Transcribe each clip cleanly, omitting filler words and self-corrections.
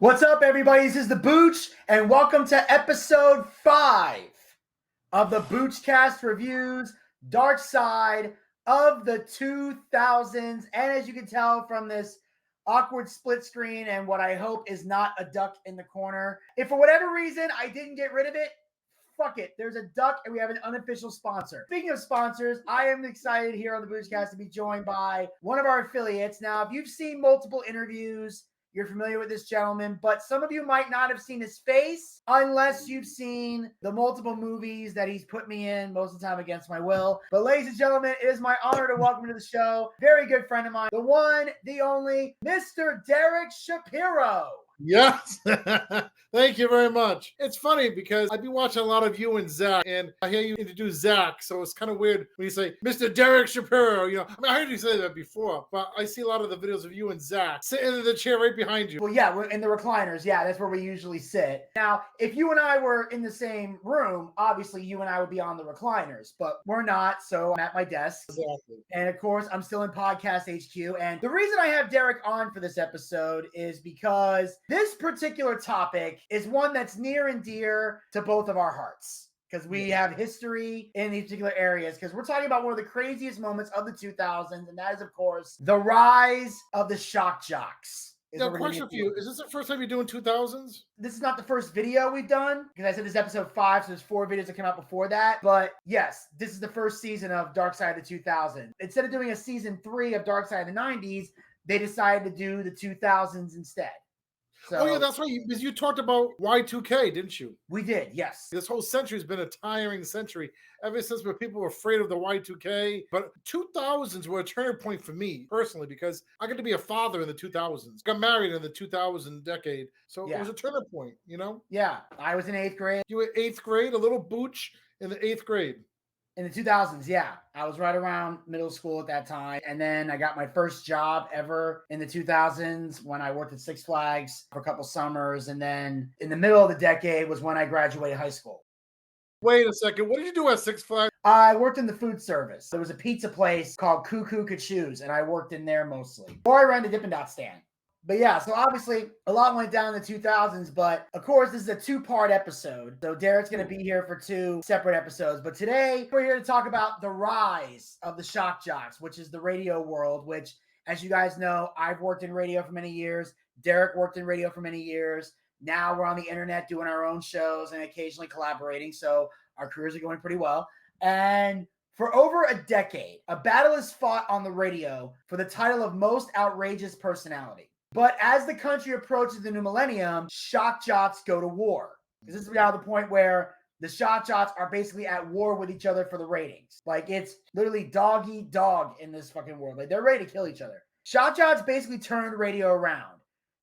What's up, everybody? This is the Booch, and welcome to episode 5 of the Boochcast reviews, Darkside of the 2000s. And as you can tell from this awkward split screen and what I hope is not a duck in the corner, if for whatever reason I didn't get rid of it, fuck it. There's a duck, and we have an unofficial sponsor. Speaking of sponsors, I am excited here on the Boochcast to be joined by one of our affiliates. Now, if you've seen multiple interviews, you're familiar with this gentleman, but some of you might not have seen his face unless you've seen the multiple movies that he's put me in, most of the time against my will. But ladies and gentlemen, it is my honor to welcome to the show, very good friend of mine, the one, the only, Mr. Derek Shapiro. Yes. Thank you very much. It's funny because I've been watching a lot of you and Zach, and I hear you introduce Zach, so it's kind of weird when you say, Mr. Derek Shapiro. I heard you say that before, but I see a lot of the videos of you and Zach sitting in the chair right behind you. Well, yeah, we're in the recliners. Yeah, that's where we usually sit. Now, if you and I were in the same room, obviously you and I would be on the recliners, but we're not, so I'm at my desk. Exactly. And of course, I'm still in Podcast HQ. And the reason I have Derek on for this episode is because this particular topic is one that's near and dear to both of our hearts, because we have history in these particular areas, because we're talking about one of the craziest moments of the 2000s, and that is, of course, the rise of the shock jocks. Now, question for you. Is this the first time you're doing 2000s? This is not the first video we've done, because I said this is episode 5, so there's 4 videos that came out before that. But yes, this is the first season of Darkside of the 2000s. Instead of doing a season 3 of Darkside of the 90s, they decided to do the 2000s instead. So, oh, yeah, that's right. Because you talked about Y2K, didn't you? We did, yes. This whole century has been a tiring century ever since where people were afraid of the Y2K. But 2000s were a turning point for me personally, because I got to be a father in the 2000s. Got married in the 2000 decade. So It was a turning point, you know? Yeah, I was in 8th grade. You were 8th grade, a little Booch in the 8th grade. In the 2000s, yeah. I was right around middle school at that time. And then I got my first job ever in the 2000s when I worked at Six Flags for a couple summers. And then in the middle of the decade was when I graduated high school. Wait a second. What did you do at Six Flags? I worked in the food service. There was a pizza place called Cuckoo Cachoos, and I worked in there mostly. Or I ran the Dippin' Dot stand. But yeah, so obviously a lot went down in the 2000s, but of course this is a 2-part episode. So Derek's going to be here for 2 separate episodes. But today we're here to talk about the rise of the shock jocks, which is the radio world, which, as you guys know, I've worked in radio for many years. Derek worked in radio for many years. Now we're on the internet doing our own shows and occasionally collaborating. So our careers are going pretty well. And for over a decade, a battle is fought on the radio for the title of most outrageous personality. But as the country approaches the new millennium, shock jocks go to war. This is now the point where the shock jocks are basically at war with each other for the ratings. Like, it's literally dog eat dog in this fucking world. Like, they're ready to kill each other. Shock jocks basically turned radio around.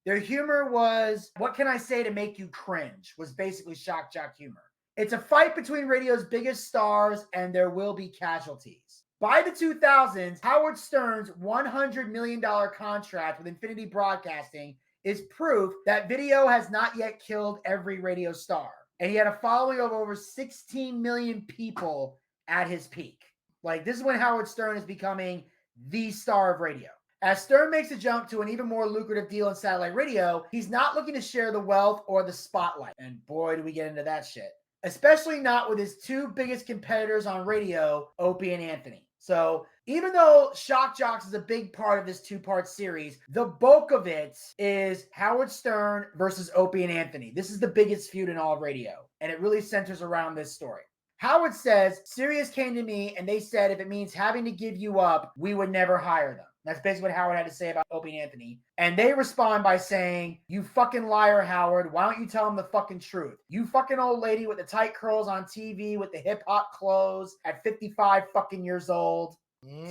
Their humor was, what can I say to make you cringe, was basically shock jock humor. It's a fight between radio's biggest stars, and there will be casualties. By the 2000s, Howard Stern's $100 million contract with Infinity Broadcasting is proof that video has not yet killed every radio star. And he had a following of over 16 million people at his peak. Like, this is when Howard Stern is becoming the star of radio. As Stern makes a jump to an even more lucrative deal in satellite radio, he's not looking to share the wealth or the spotlight. And boy, do we get into that shit. Especially not with his 2 biggest competitors on radio, Opie and Anthony. So even though Shock Jocks is a big part of this 2-part series, the bulk of it is Howard Stern versus Opie and Anthony. This is the biggest feud in all of radio, and it really centers around this story. Howard says, Sirius came to me and they said if it means having to give you up, we would never hire them. That's basically what Howard had to say about Opie and Anthony. And they respond by saying, you fucking liar, Howard. Why don't you tell him the fucking truth? You fucking old lady with the tight curls on TV with the hip hop clothes at 55 fucking years old.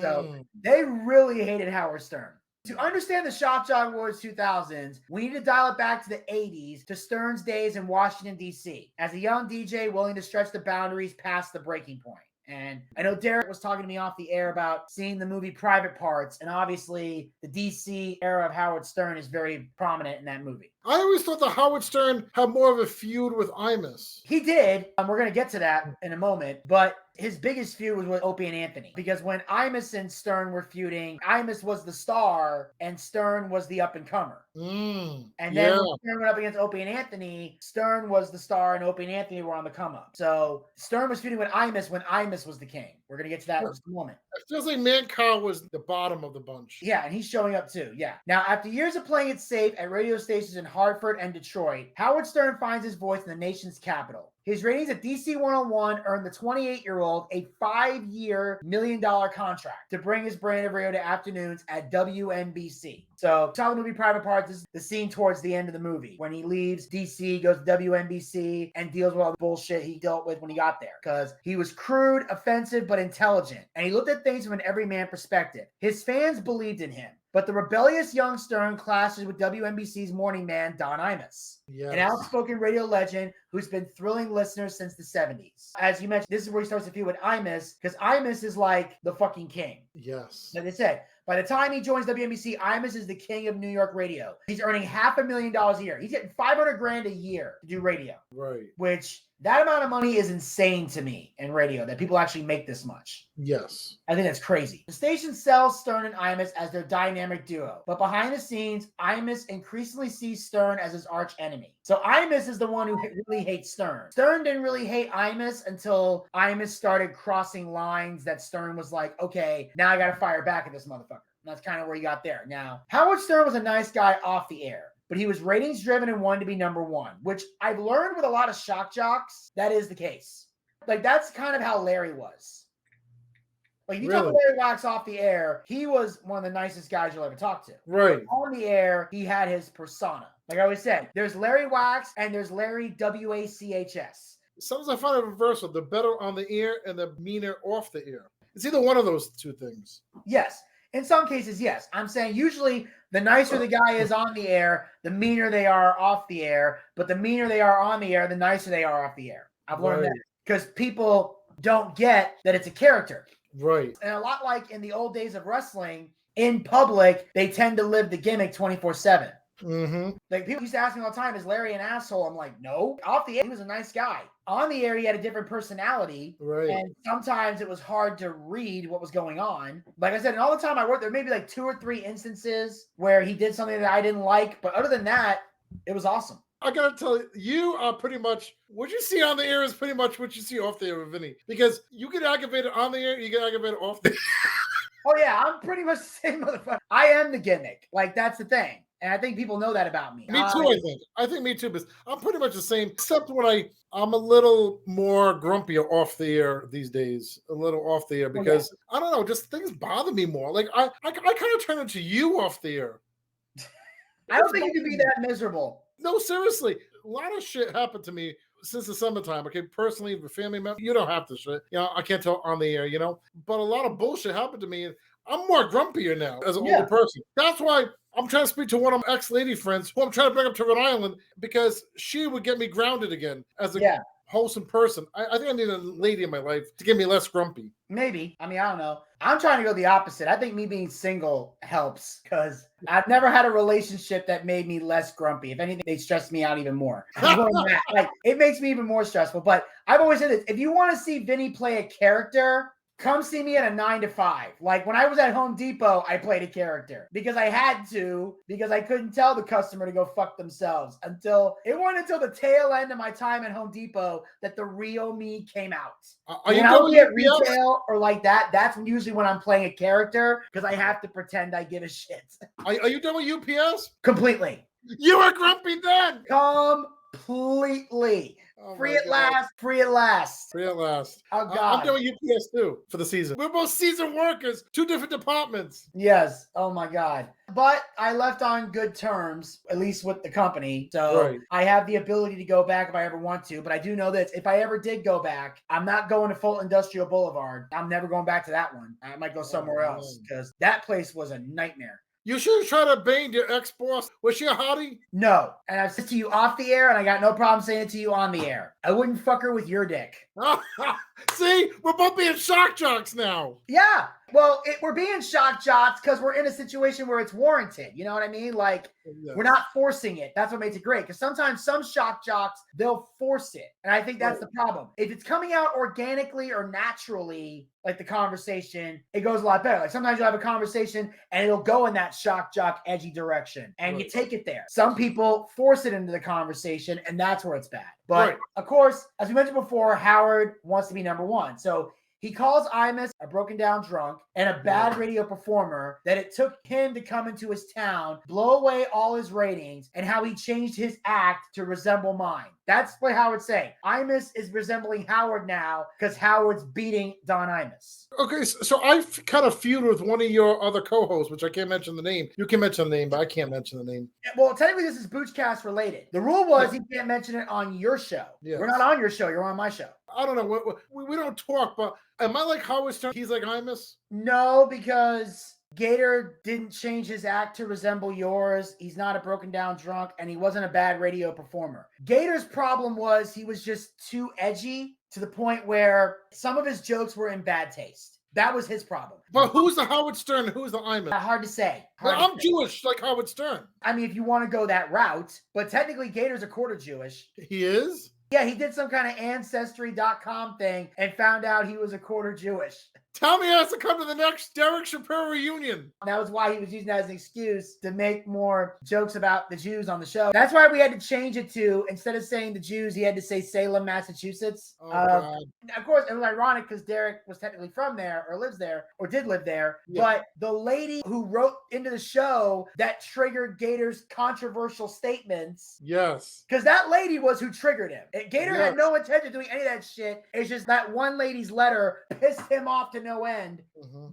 So they really hated Howard Stern. To understand the Shock Jock Wars 2000s, we need to dial it back to the 80s, to Stern's days in Washington, D.C., as a young DJ willing to stretch the boundaries past the breaking point. And I know Derek was talking to me off the air about seeing the movie Private Parts, and obviously the DC era of Howard Stern is very prominent in that movie. I always thought that Howard Stern had more of a feud with Imus. He did. We're going to get to that in a moment. But his biggest feud was with Opie and Anthony. Because when Imus and Stern were feuding, Imus was the star and Stern was the up-and-comer. And then when Stern went up against Opie and Anthony, Stern was the star and Opie and Anthony were on the come-up. So Stern was feuding with Imus when Imus was the king. We're going to get to that in just a moment. It feels like Mancow was the bottom of the bunch. Yeah, and he's showing up too. Yeah. Now, after years of playing it safe at radio stations in Hartford and Detroit, Howard Stern finds his voice in the nation's capital. His ratings at DC 101 earned the 28-year-old a 5-year, $1 million contract to bring his brand of radio to afternoons at WNBC. So, saw the movie Private Parts. This is the scene towards the end of the movie when he leaves DC, goes to WNBC, and deals with all the bullshit he dealt with when he got there. Because he was crude, offensive, but intelligent. And he looked at things from an everyman perspective. His fans believed in him. But the rebellious young Stern clashes with WNBC's morning man, Don Imus, an outspoken radio legend who's been thrilling listeners since the 70s. As you mentioned, this is where he starts to feud with Imus, because Imus is like the fucking king. Yes. Like I said, by the time he joins WNBC, Imus is the king of New York radio. He's earning $500,000 a year. He's getting $500,000 a year to do radio. Right. Which, that amount of money is insane to me in radio, that people actually make this much. Yes. I think that's crazy. The station sells Stern and Imus as their dynamic duo. But behind the scenes, Imus increasingly sees Stern as his arch enemy. So Imus is the one who really hates Stern. Stern didn't really hate Imus until Imus started crossing lines that Stern was like, okay, now I got to fire back at this motherfucker. And that's kind of where you got there. Now, Howard Stern was a nice guy off the air, but he was ratings driven and wanted to be number one, which I've learned with a lot of shock jocks, that is the case. Like, that's kind of how Larry was. Like, if you talk to Larry Wax off the air, he was one of the nicest guys you'll ever talk to. Right. On the air, he had his persona. Like I always said, there's Larry Wax and there's Larry WACHS. Sometimes I find it reversal. The better on the air and the meaner off the air. It's either one of those two things. Yes. In some cases, yes. I'm saying usually the nicer the guy is on the air, the meaner they are off the air. But the meaner they are on the air, the nicer they are off the air. I've learned that because people don't get that it's a character. Right. And a lot like in the old days of wrestling, in public, they tend to live the gimmick 24/7. Like, people used to ask me all the time, is Larry an asshole? I'm like, no. Off the air, he was a nice guy. On the air, he had a different personality. Right. And sometimes it was hard to read what was going on. Like I said, and all the time I worked, there may be like 2 or 3 instances where he did something that I didn't like. But other than that, it was awesome. I gotta tell you, you are pretty much what you see on the air is pretty much what you see off the air with Vinny. Because you get aggravated on the air, you get aggravated off the air. Oh, yeah, I'm pretty much the same motherfucker. I am the gimmick. Like, that's the thing. And I think people know that about me. Me too, I think. I think me too, because I'm pretty much the same, except when I'm a little more grumpier off the air these days. A little off the air because, I don't know, just things bother me more. Like, I kind of turn into you off the air. I don't think you can be that miserable. No, seriously. A lot of shit happened to me since the summertime. Okay, personally, with family members, you don't have to shit. You know, I can't tell on the air, you know. But a lot of bullshit happened to me. And I'm more grumpier now as an older person. That's why I'm trying to speak to one of my ex-lady friends who I'm trying to bring up to Rhode Island because she would get me grounded again as a wholesome person. I think I need a lady in my life to get me less grumpy. Maybe. I mean, I don't know. I'm trying to go the opposite. I think me being single helps because I've never had a relationship that made me less grumpy. If anything, they stress me out even more. Like, it makes me even more stressful. But I've always said this. If you want to see Vinny play a character, come see me at a 9 to 5. Like, when I was at Home Depot, I played a character because I had to, because I couldn't tell the customer to go fuck themselves until the tail end of my time at Home Depot that the real me came out. Are you going at retail or like that? That's usually when I'm playing a character because I have to pretend I give a shit. Are you done with UPS? Completely. You were grumpy then. Completely. Free at last. Free at last. Free at last. Oh, God. I'm doing UPS too for the season. We're both season workers, 2 different departments. Yes. Oh, my God. But I left on good terms, at least with the company. So I have the ability to go back if I ever want to. But I do know this. If I ever did go back, I'm not going to Fulton Industrial Boulevard. I'm never going back to that one. I might go somewhere else because that place was a nightmare. You should try to bang your ex-boss. Was she a hottie? No. And I've said to you off the air, and I got no problem saying it to you on the air. I wouldn't fuck her with your dick. See? We're both being shock jocks now. Yeah. Well, we're being shock jocks because we're in a situation where it's warranted. You know what I mean? Like, we're not forcing it. That's what makes it great. Because sometimes some shock jocks, they'll force it. And I think that's the problem. If it's coming out organically or naturally, like the conversation, it goes a lot better. Like sometimes you'll have a conversation and it'll go in that shock jock edgy direction and you take it there. Some people force it into the conversation and that's where it's bad. But of course, as we mentioned before, Howard wants to be number one. So he calls Imus a broken down drunk and a bad radio performer, that it took him to come into his town, blow away all his ratings, and how he changed his act to resemble mine. That's what Howard's saying. Imus is resembling Howard now because Howard's beating Don Imus. Okay, so I've kind of feuded with one of your other co-hosts, which I can't mention the name. You can mention the name, but I can't mention the name. Well, technically this is Boochcast related. The rule was he can't mention it on your show. Yes. We're not on your show. You're on my show. I don't know. We don't talk, but am I like Howard Stern? He's like Imus? No, because Gator didn't change his act to resemble yours. He's not a broken down drunk, and he wasn't a bad radio performer. Gator's problem was he was just too edgy to the point where some of his jokes were in bad taste. That was his problem. But who's the Howard Stern? Who's the Imus? Hard to say. I'm Jewish like Howard Stern. I mean, if you want to go that route, but technically Gator's a quarter Jewish. He is? Yeah, he did some kind of Ancestry.com thing and found out he was a quarter Jewish. Tell me he has to come to the next Derek Shapiro reunion. That was why he was using that as an excuse to make more jokes about the Jews on the show. That's why we had to change it to, instead of saying the Jews, he had to say Salem, Massachusetts. Oh, God. Of course, it was ironic because Derek was technically from there or lives there or did live there. Yeah. But the lady who wrote into the show that triggered Gator's controversial statements. Yes. Because that lady was who triggered him. Gator had no intention of doing any of that shit. It's just that one lady's letter pissed him off to no end.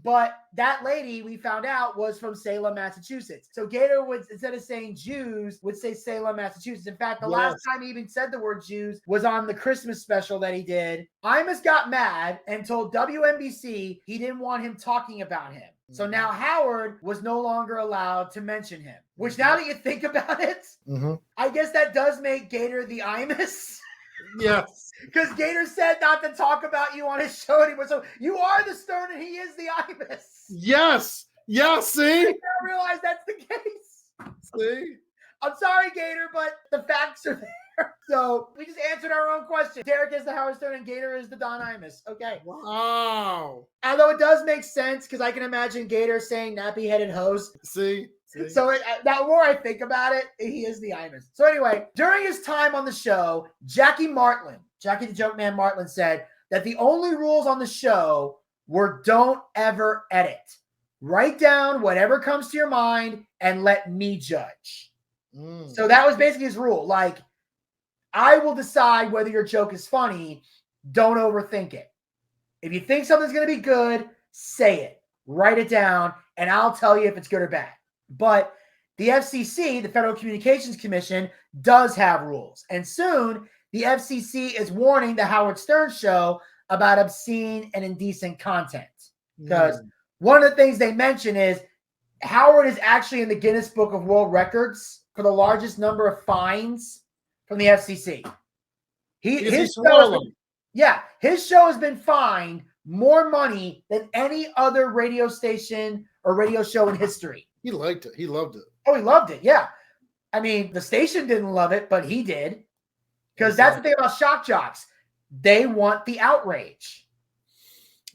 But that lady, we found out, was from Salem, Massachusetts. So Gator would, instead of saying Jews, would say Salem, Massachusetts. In fact, the last time he even said the word Jews was on the Christmas special that he did. Imus got mad and told WNBC he didn't want him talking about him. So now Howard was no longer allowed to mention him. Which, now that you think about it, I guess that does make Gator the Imus. Yes. Because Gator said not to talk about you on his show anymore. So you are the Stern and he is the Imus. Yes. Yes, see? I didn't realize that's the case. See? I'm sorry, Gator, but the facts are there. So we just answered our own question. Derek is the Howard Stern and Gator is the Don Imus. Okay. Wow. Although it does make sense because I can imagine Gator saying nappy-headed hose. See? So the more I think about it, he is the Imus. So anyway, during his time on the show, Jackie the Joke Man Martland, said that the only rules on the show were don't ever edit. Write down whatever comes to your mind and let me judge. So that was basically his rule. Like, I will decide whether your joke is funny. Don't overthink it. If you think something's going to be good, say it. Write it down, and I'll tell you if it's good or bad. But the FCC, the Federal Communications Commission, does have rules. And soon, the FCC is warning the Howard Stern Show about obscene and indecent content. Because one of the things they mention is Howard is actually in the Guinness Book of World Records for the largest number of fines from the FCC. His show has been fined more money than any other radio station or radio show in history. He liked it. He loved it. Oh, he loved it. Yeah. I mean, the station didn't love it, but he did. Because that's the thing about shock jocks. They want the outrage.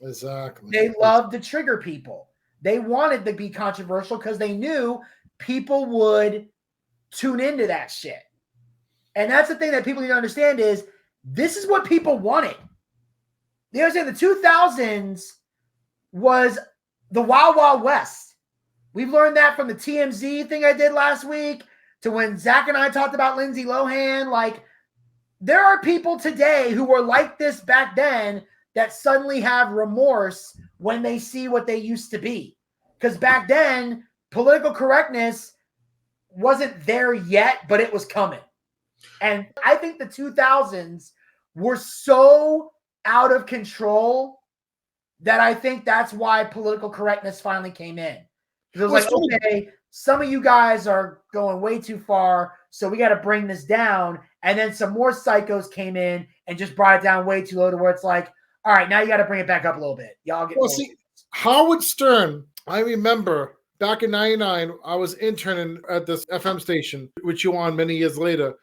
Exactly. They love to trigger people. They wanted to be controversial because they knew people would tune into that shit. And that's the thing that people need to understand is this is what people wanted. You understand the 2000s was the Wild Wild West. We've learned that from the TMZ thing I did last week to when Zach and I talked about Lindsay Lohan. Like, there are people today who were like this back then that suddenly have remorse when they see what they used to be. Because back then, political correctness wasn't there yet, but it was coming. And I think the 2000s were so out of control that I think that's why political correctness finally came in. It was like, okay, some of you guys are going way too far, so we got to bring this down. And then some more psychos came in and just brought it down way too low to where it's like, all right, now you got to bring it back up a little bit. Y'all get Howard Stern, I remember back in 99, I was interning at this FM station, which you on many years later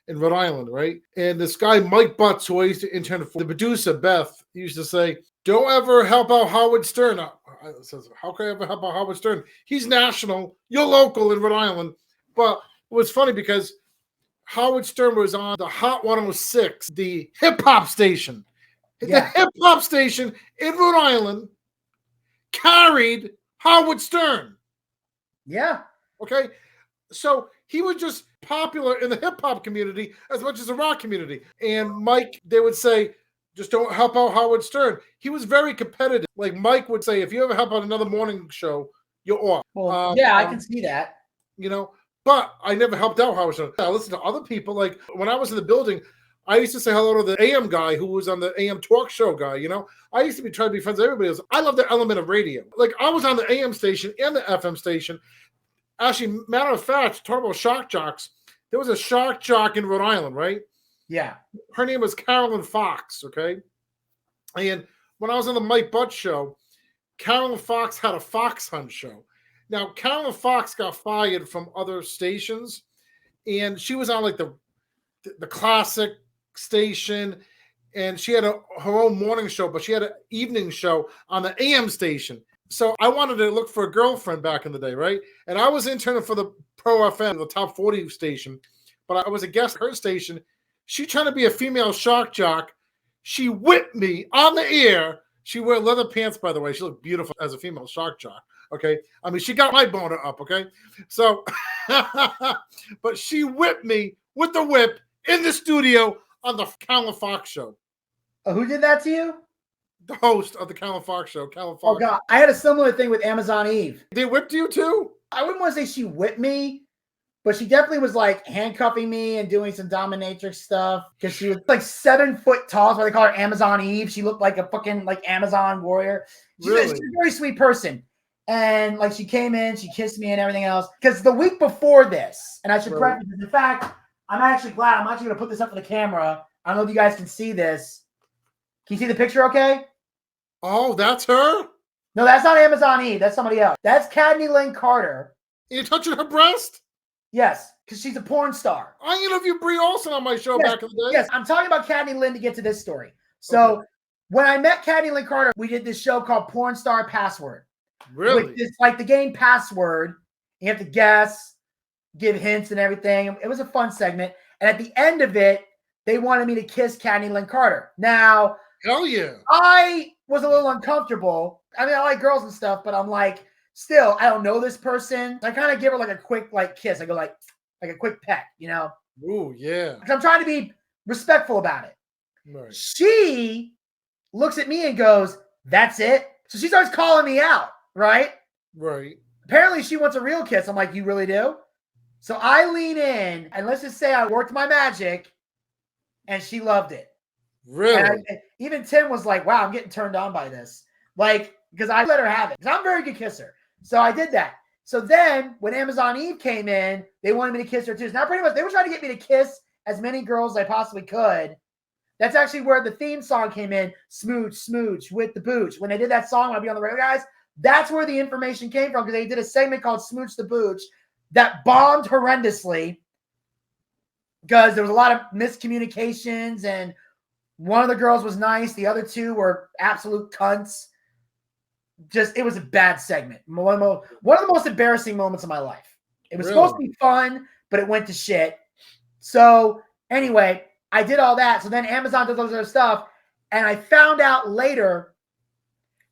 in Rhode Island, right? And this guy, Mike Butts, who I used to intern for, the producer, Beth, used to say, don't ever help out Howard Stern. I says, how can I ever help out Howard Stern? He's national. You're local in Rhode Island. But it was funny because Howard Stern was on the Hot 106, the hip-hop station. Yeah. The hip-hop station in Rhode Island carried Howard Stern. Yeah. Okay. So he was just popular in the hip hop community as much as the rock community. And Mike, they would say, just don't help out Howard Stern. He was very competitive. Like Mike would say, if you ever help out another morning show, you're off. Well, yeah, I can see that. You know, but I never helped out Howard Stern. I listened to other people. Like when I was in the building, I used to say hello to the AM guy who was on the AM talk show guy, you know. I used to be trying to be friends with everybody else. I love the element of radio. Like I was on the AM station and the FM station. Actually, matter of fact, talking about shock jocks, there was a shock jock in Rhode Island, right? Yeah. Her name was Carolyn Fox, okay? And when I was on the Mike Butts show, Carolyn Fox had a fox hunt show. Now, Carolyn Fox got fired from other stations, and she was on like the classic station, and she had her own morning show, but she had an evening show on the AM station. So I wanted to look for a girlfriend back in the day, right? And I was interning for the Pro FM, the top 40 station, but I was a guest at her station. She trying to be a female shock jock. She whipped me on the air. She wore leather pants, by the way. She looked beautiful as a female shock jock, okay? I mean, she got my boner up, okay? So, but she whipped me with the whip in the studio on the Calvin Fox show. Who did that to you? The host of the Calvin Fox show, Calvin Fox. Oh, God. I had a similar thing with Amazon Eve. They whipped you too? I wouldn't want to say she whipped me, but she definitely was like handcuffing me and doing some dominatrix stuff because she was like 7 foot tall. That's why they call her Amazon Eve. She looked like a fucking like Amazon warrior. She's a very sweet person. And like she came in, she kissed me and everything else. Because the week before this, and I should preface this, in fact, I'm actually glad. I'm actually going to put this up for the camera. I don't know if you guys can see this. Can you see the picture okay? Oh, that's her? No, that's not Amazon Eve. That's somebody else. That's Cadney Lynn Carter. You touching her breast? Yes, because she's a porn star. I interviewed Brie Olson on my show back in the day. Yes, I'm talking about Cadney Lynn to get to this story. So when I met Cadney Lynn Carter, we did this show called Porn Star Password. Really? Which is like the game Password. You have to guess, give hints and everything. It was a fun segment. And at the end of it, they wanted me to kiss Cadney Lynn Carter. Now, hell yeah. I was a little uncomfortable. I mean, I like girls and stuff, but I'm like, still, I don't know this person. I kind of give her like a quick like kiss. I go like a quick peck, you know? Ooh, yeah. I'm trying to be respectful about it. Right. She looks at me and goes, that's it? So she starts calling me out, right? Right. Apparently she wants a real kiss. I'm like, you really do? So I lean in, and let's just say I worked my magic, and she loved it. Really? And even Tim was like, wow, I'm getting turned on by this. Like, because I let her have it. Because I'm a very good kisser. So I did that. So then when Amazon Eve came in, they wanted me to kiss her too. So now pretty much they were trying to get me to kiss as many girls as I possibly could. That's actually where the theme song came in, Smooch, Smooch with the Booch. When they did that song, I'll be on the radio, guys. That's where the information came from because they did a segment called Smooch the Booch that bombed horrendously because there was a lot of miscommunications and one of the girls was nice. The other two were absolute cunts. Just, it was a bad segment. One of the most embarrassing moments of my life. It was supposed to be fun, but it went to shit. So anyway, I did all that. So then Amazon does all this other stuff. And I found out later,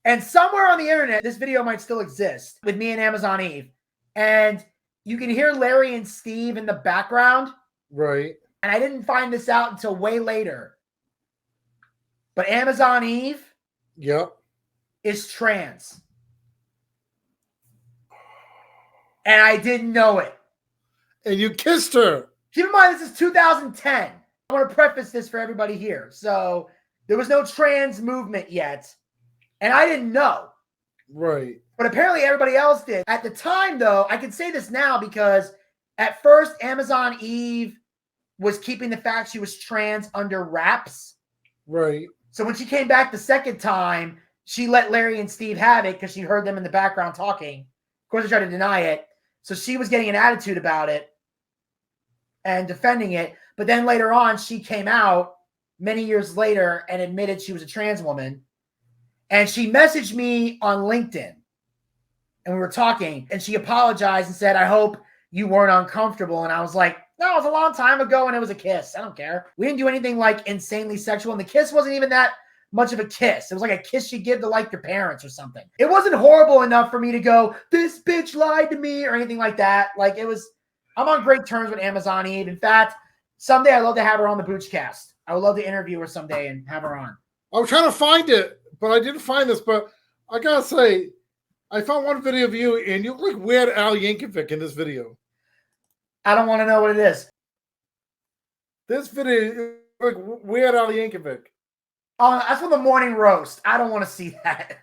and somewhere on the internet, this video might still exist with me and Amazon Eve. And you can hear Larry and Steve in the background. Right. And I didn't find this out until way later. But Amazon Eve is trans. And I didn't know it. And you kissed her. Keep in mind, this is 2010. I want to preface this for everybody here. So there was no trans movement yet. And I didn't know. Right. But apparently everybody else did. At the time, though, I can say this now because at first Amazon Eve was keeping the fact she was trans under wraps. Right. So when she came back the second time, she let Larry and Steve have it because she heard them in the background talking. Of course, they tried to deny it. So she was getting an attitude about it and defending it. But then later on, she came out many years later and admitted she was a trans woman. And she messaged me on LinkedIn. And we were talking. And she apologized and said, I hope you weren't uncomfortable. And I was like, no, it was a long time ago and it was a kiss. I don't care. We didn't do anything like insanely sexual. And the kiss wasn't even that much of a kiss. It was like a kiss you give to like your parents or something. It wasn't horrible enough for me to go, this bitch lied to me or anything like that. Like it was, I'm on great terms with Amazon Eve. In fact, someday I'd love to have her on the Boochcast. I would love to interview her someday and have her on. I was trying to find it, but I didn't find this. But I gotta say, I found one video of you and you look like Weird Al Yankovic in this video. I don't want to know what it is. This video, you look like Weird Al Yankovic. Oh, that's from the morning roast. I don't want to see that.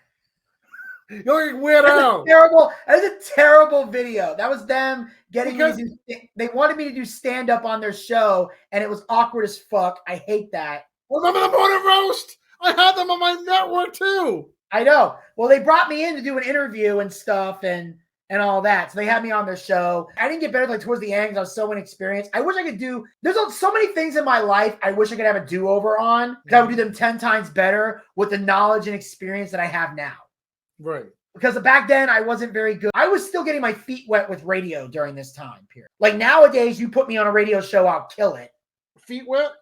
You look like Weird Al. That is a terrible video. That was them getting me to do, they wanted me to do stand-up on their show, and it was awkward as fuck. I hate that. Remember the morning roast? I had them on my network too. I know. Well, they brought me in to do an interview and stuff and all that. So they had me on their show. I didn't get better like towards the end because I was so inexperienced. I wish I could do, there's so many things in my life I wish I could have a do-over on. Because I would do them 10 times better with the knowledge and experience that I have now. Right. Because back then I wasn't very good. I was still getting my feet wet with radio during this time period. Like nowadays, you put me on a radio show, I'll kill it. Feet wet?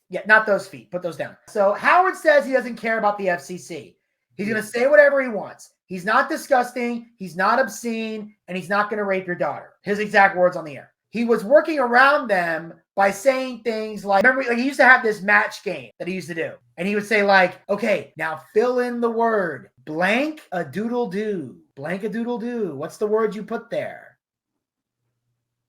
Yeah, not those feet. Put those down. So Howard says he doesn't care about the FCC. He's going to say whatever he wants. He's not disgusting. He's not obscene. And he's not going to rape your daughter. His exact words on the air. He was working around them by saying things like, remember, like he used to have this match game that he used to do. And he would say like, okay, now fill in the word blank a doodle do. Blank a doodle do. What's the word you put there?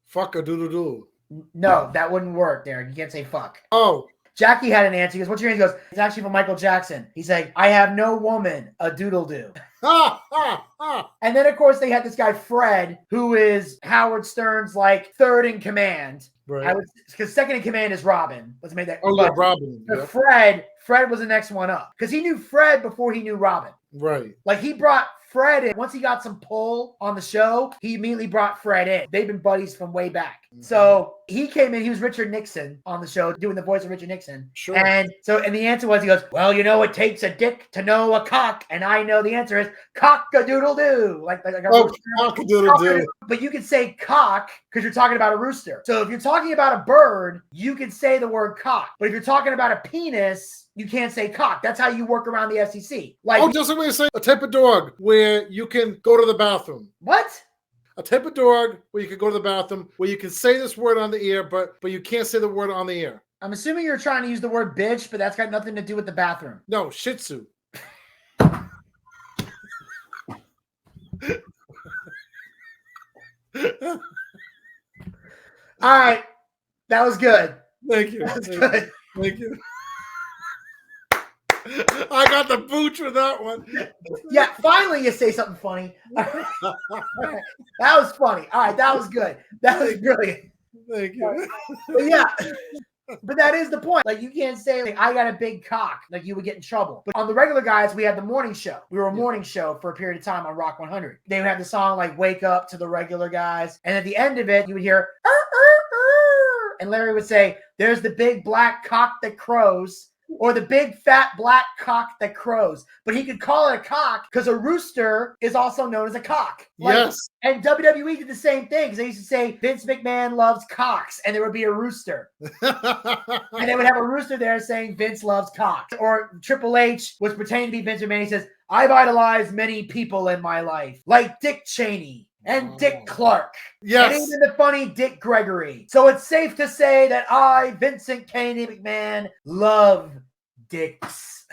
Fuck a doodle do. No, that wouldn't work, Derek. You can't say fuck. Oh. Jackie had an answer. He goes, what's your answer? He goes, it's actually from Michael Jackson. He's like, I have no woman, a doodle do. And then, of course, they had this guy, Fred, who is Howard Stern's like third in command. Right. Because second in command is Robin. Let's make that. Oh, yeah, Robin. Yep. Fred was the next one up. Because he knew Fred before he knew Robin. Right. Like he brought Fred in. Once he got some pull on the show, he immediately brought Fred in. They've been buddies from way back. So he came in, he was Richard Nixon on the show, doing the voice of Richard Nixon. Sure. And the answer was, he goes, well, you know, it takes a dick to know a cock. And I know the answer is cock-a-doodle-doo. Like a rooster. Cock-a-doodle-doo. But you can say cock because you're talking about a rooster. So if you're talking about a bird, you can say the word cock. But if you're talking about a penis, you can't say cock. That's how you work around the FCC. Like, just like when you say a type of dog where you can go to the bathroom. What? A type of dog where you can go to the bathroom, where you can say this word on the air, but you can't say the word on the air. I'm assuming you're trying to use the word bitch, but that's got nothing to do with the bathroom. No, Shih Tzu. All right. That was good. Thank you. That's good. Thank you. I got the Booch with that one. Yeah, finally you say something funny. That was funny. All right, that was good. That was brilliant. Thank you. But yeah, but that is the point. Like you can't say like I got a big cock, like you would get in trouble. But on the regular guys, we had the morning show. We were a morning show for a period of time on Rock 100. They would have the song like "Wake Up" to the regular guys, and at the end of it, you would hear, and Larry would say, "There's the big black cock that crows." Or the big fat black cock that crows. But he could call it a cock because a rooster is also known as a cock. Like, yes. And WWE did the same thing because they used to say Vince McMahon loves cocks and there would be a rooster. And they would have a rooster there saying Vince loves cocks. Or Triple H was pretending to be Vince McMahon. He says, I've idolized many people in my life, like Dick Cheney. And Dick Clark. Yes. And even the funny Dick Gregory. So it's safe to say that I, Vincent Kennedy McMahon, love dicks.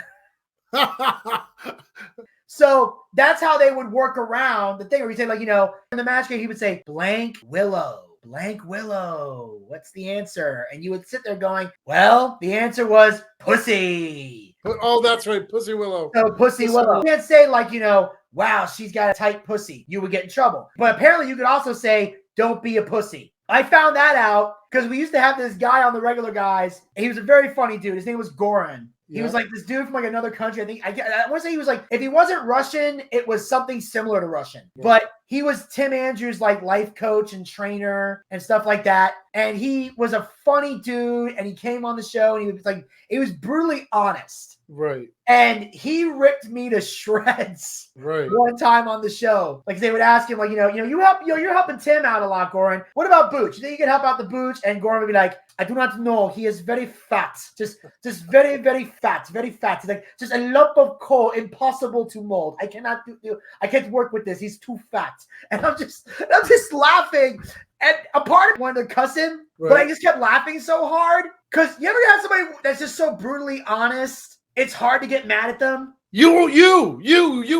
So that's how they would work around the thing where you say, like, you know, in the match game, he would say, blank Willow. Blank Willow. What's the answer? And you would sit there going, well, the answer was pussy. Oh, that's right. Pussy Willow. So Pussy Willow. You can't say, like, you know, wow, she's got a tight pussy. You would get in trouble. But apparently you could also say, don't be a pussy. I found that out because we used to have this guy on the regular guys. And he was a very funny dude. His name was Goran. He was like this dude from like another country. I want to say he was like, if he wasn't Russian, it was something similar to Russian. Yeah. But he was Tim Andrews' like life coach and trainer and stuff like that. And he was a funny dude. And he came on the show and he was brutally honest. Right. And he ripped me to shreds one time on the show. Like they would ask him, like, you're helping Tim out a lot, Goran. What about Booch? You think you can help out the Booch? And Goran would be like, I do not know. He is very fat. Just very, very fat. Very fat. He's like, just a lump of coal, impossible to mold. I can't work with this. He's too fat. And I'm just laughing. And a part of me wanted to cuss him, but I just kept laughing so hard. Because you ever have somebody that's just so brutally honest? It's hard to get mad at them. You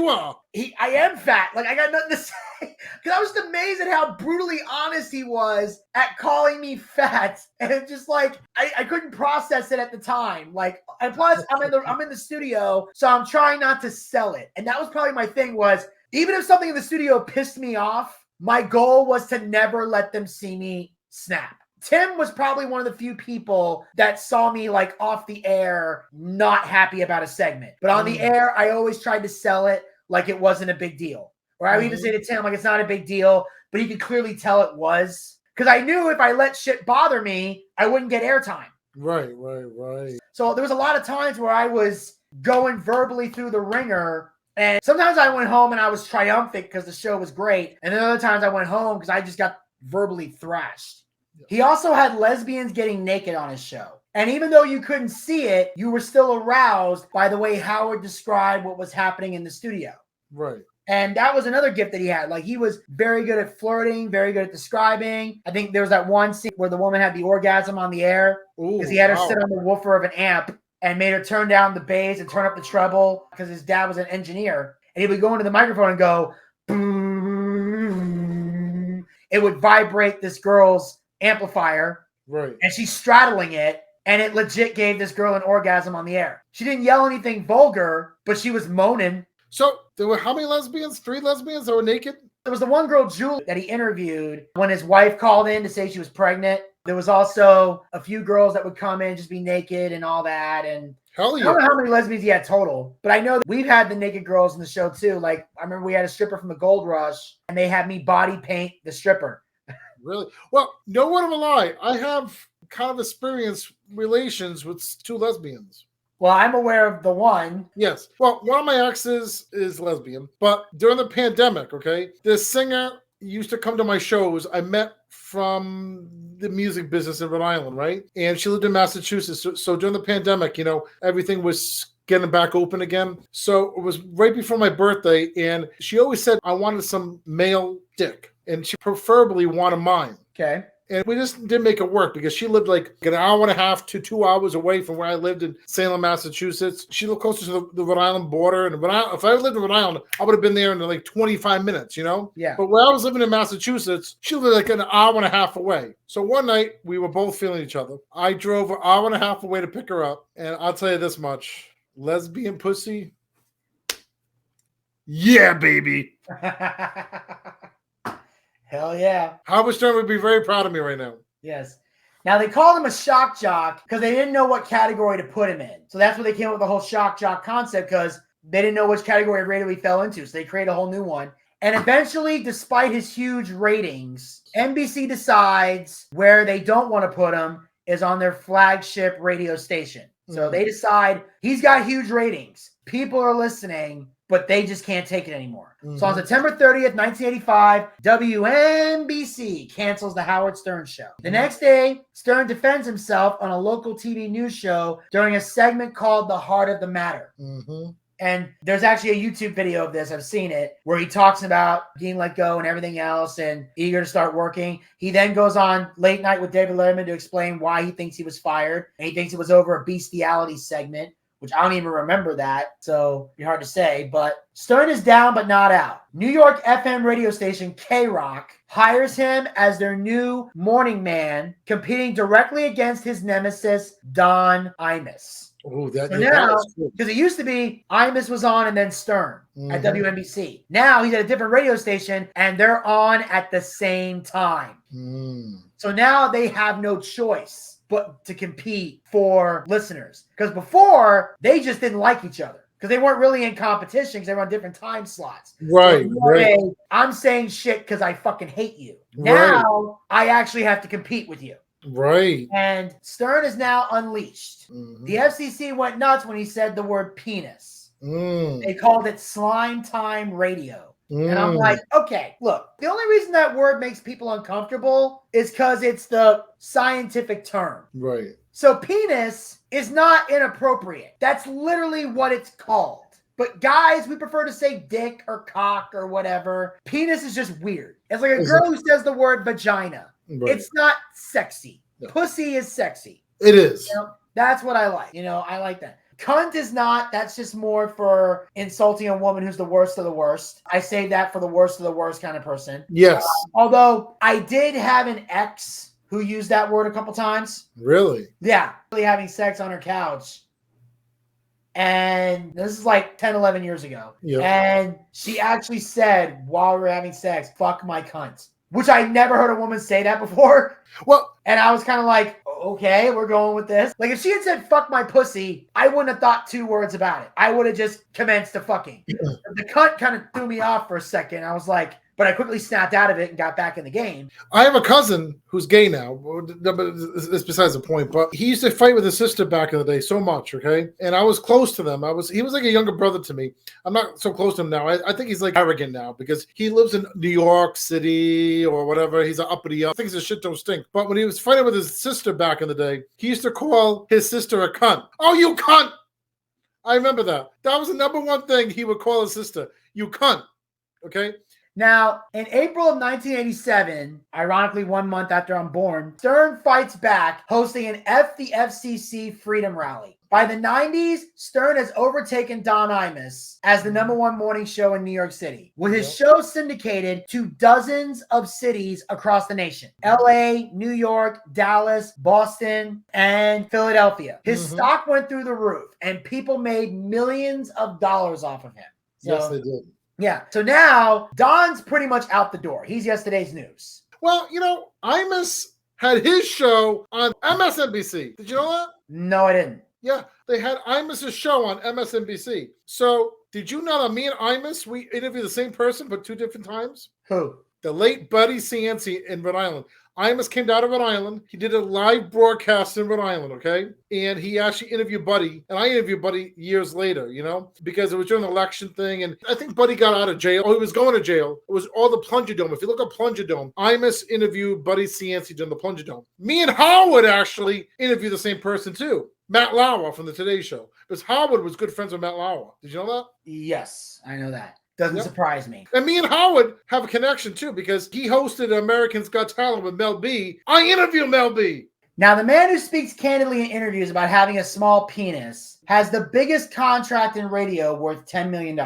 are. I am fat. Like, I got nothing to say. Because I was just amazed at how brutally honest he was at calling me fat. And just like, I couldn't process it at the time. Like, and plus, I'm in the studio, so I'm trying not to sell it. And that was probably my thing was, even if something in the studio pissed me off, my goal was to never let them see me snap. Tim was probably one of the few people that saw me like off the air, not happy about a segment. But on the air, I always tried to sell it like it wasn't a big deal. Or I would even say to Tim, like, it's not a big deal, but he could clearly tell it was. Because I knew if I let shit bother me, I wouldn't get airtime. Right. So there was a lot of times where I was going verbally through the ringer. And sometimes I went home and I was triumphant because the show was great. And then other times I went home because I just got verbally thrashed. He also had lesbians getting naked on his show. And even though you couldn't see it, you were still aroused by the way Howard described what was happening in the studio. Right. And that was another gift that he had. Like, he was very good at flirting, very good at describing. I think there was that one scene where the woman had the orgasm on the air because he had her sit on the woofer of an amp and made her turn down the bass and turn up the treble because his dad was an engineer. And he would go into the microphone and go, boom. It would vibrate this girl's amplifier, right? And she's straddling it, and it legit gave this girl an orgasm on the air. She didn't yell anything vulgar, but she was moaning. So there were how many lesbians? 3 lesbians that were naked? There was the one girl, Julie, that he interviewed when his wife called in to say she was pregnant. There was also a few girls that would come in, just be naked and all that. And hell yeah. I don't know how many lesbians he had total, but I know that we've had the naked girls in the show too. Like, I remember we had a stripper from the Gold Rush, and they had me body paint the stripper. Really? Well, no word of a lie. I have kind of experienced relations with 2 lesbians. Well, I'm aware of the one. Yes. Well, one of my exes is lesbian, but during the pandemic, this singer used to come to my shows. I met from the music business in Rhode Island, right? And she lived in Massachusetts. So during the pandemic, everything was getting back open again. So it was right before my birthday, and she always said, I wanted some male dick. And she preferably wanted mine. Okay. And we just didn't make it work because she lived like an hour and a half to 2 hours away from where I lived in Salem, Massachusetts. She lived closer to the Rhode Island border. And if I lived in Rhode Island, I would have been there in like 25 minutes, Yeah. But where I was living in Massachusetts, she lived like an hour and a half away. So one night, we were both feeling each other. I drove an hour and a half away to pick her up. And I'll tell you this much. Lesbian pussy? Yeah, baby. Hell yeah. Howard Stern would be very proud of me right now. Yes. Now, they called him a shock jock because they didn't know what category to put him in. So that's where they came up with the whole shock jock concept because they didn't know which category of radio he fell into. So they created a whole new one. And eventually, despite his huge ratings, NBC decides where they don't want to put him is on their flagship radio station. So they decide he's got huge ratings. People are listening, but they just can't take it anymore. So on September 30th, 1985, WNBC cancels the Howard Stern Show. The next day, Stern defends himself on a local TV news show during a segment called The Heart of the Matter. And there's actually a YouTube video of this. I've seen it where he talks about being let go and everything else and eager to start working. He then goes on Late Night with David Letterman to explain why he thinks he was fired. And he thinks it was over a bestiality segment, which I don't even remember that. So it'd be hard to say. But Stern is down but not out. New York FM radio station K-Rock hires him as their new morning man, competing directly against his nemesis, Don Imus. Oh, that because it used to be Imus was on and then Stern at WNBC. Now he's at a different radio station and they're on at the same time. So now they have no choice. but to compete for listeners. Because before, they just didn't like each other. Because they weren't really in competition because they were on different time slots. Right, right. I'm saying shit because I fucking hate you. Now, I actually have to compete with you. Right. And Stern is now unleashed. Mm-hmm. The FCC went nuts when he said the word penis. They called it slime time radio. And I'm like, okay, look, the only reason that word makes people uncomfortable is because it's the scientific term. Right. So penis is not inappropriate. That's literally what it's called. But guys, we prefer to say dick or cock or whatever. Penis is just weird. It's like a girl who says the word vagina. Right. It's not sexy. No. Pussy is sexy. It is. You know, that's what I like. You know, I like that. Cunt is not. That's just more for insulting a woman who's the worst of the worst. I say that for the worst of the worst kind of person. Yes. Although I did have an ex who used that word a couple times. Really? Yeah. Really having sex on her couch. And this is like 10, 11 years ago. Yep. And she actually said while we were having sex, fuck my cunt. Which I never heard a woman say that before. Well, and I was kind of like, okay, we're going with this. Like if she had said fuck my pussy, I wouldn't have thought two words about it. I would have just commenced to fucking. The cunt kind of threw me off for a second. I was like, but I quickly snapped out of it and got back in the game. I have a cousin who's gay now, but it's besides the point. But he used to fight with his sister back in the day so much, okay? And I was close to them. He was like a younger brother to me. I'm not so close to him now. I think he's like arrogant now because he lives in New York City or whatever. He's an uppity up. Things his shit don't stink. But when he was fighting with his sister back in the day, he used to call his sister a cunt. Oh, you cunt! I remember that. That was the number one thing he would call his sister. You cunt. Okay? Now, in April of 1987, ironically 1 month after I'm born, Stern fights back, hosting an F the FCC Freedom Rally. By the 90s, Stern has overtaken Don Imus as the #1 morning show in New York City, with his show syndicated to dozens of cities across the nation. LA, New York, Dallas, Boston, and Philadelphia. His stock went through the roof, and people made millions of dollars off of him. So, yes, they did. Yeah. So now Don's pretty much out the door. He's yesterday's news. Well, you know, Imus had his show on MSNBC. Did you know that? No, I didn't. Yeah, they had Imus's show on MSNBC. So did you know that me and Imus, we interviewed the same person but 2 different times? Who? The late Buddy Cianci in Rhode Island. Imus came down to Rhode Island. He did a live broadcast in Rhode Island, okay? And he actually interviewed Buddy. And I interviewed Buddy years later, you know, because it was during the election thing. And I think Buddy got out of jail. Oh, he was going to jail. It was all the Plunger Dome. If you look up Plunger Dome, Imus interviewed Buddy Cianci during the Plunger Dome. Me and Howard actually interviewed the same person too. Matt Lauer from the Today Show. Because Howard was good friends with Matt Lauer. Did you know that? Yes, I know that. Doesn't surprise me. And me and Howard have a connection too because he hosted Americans Got Talent with Mel B. I interview Mel B. Now, the man who speaks candidly in interviews about having a small penis has the biggest contract in radio worth $10 million.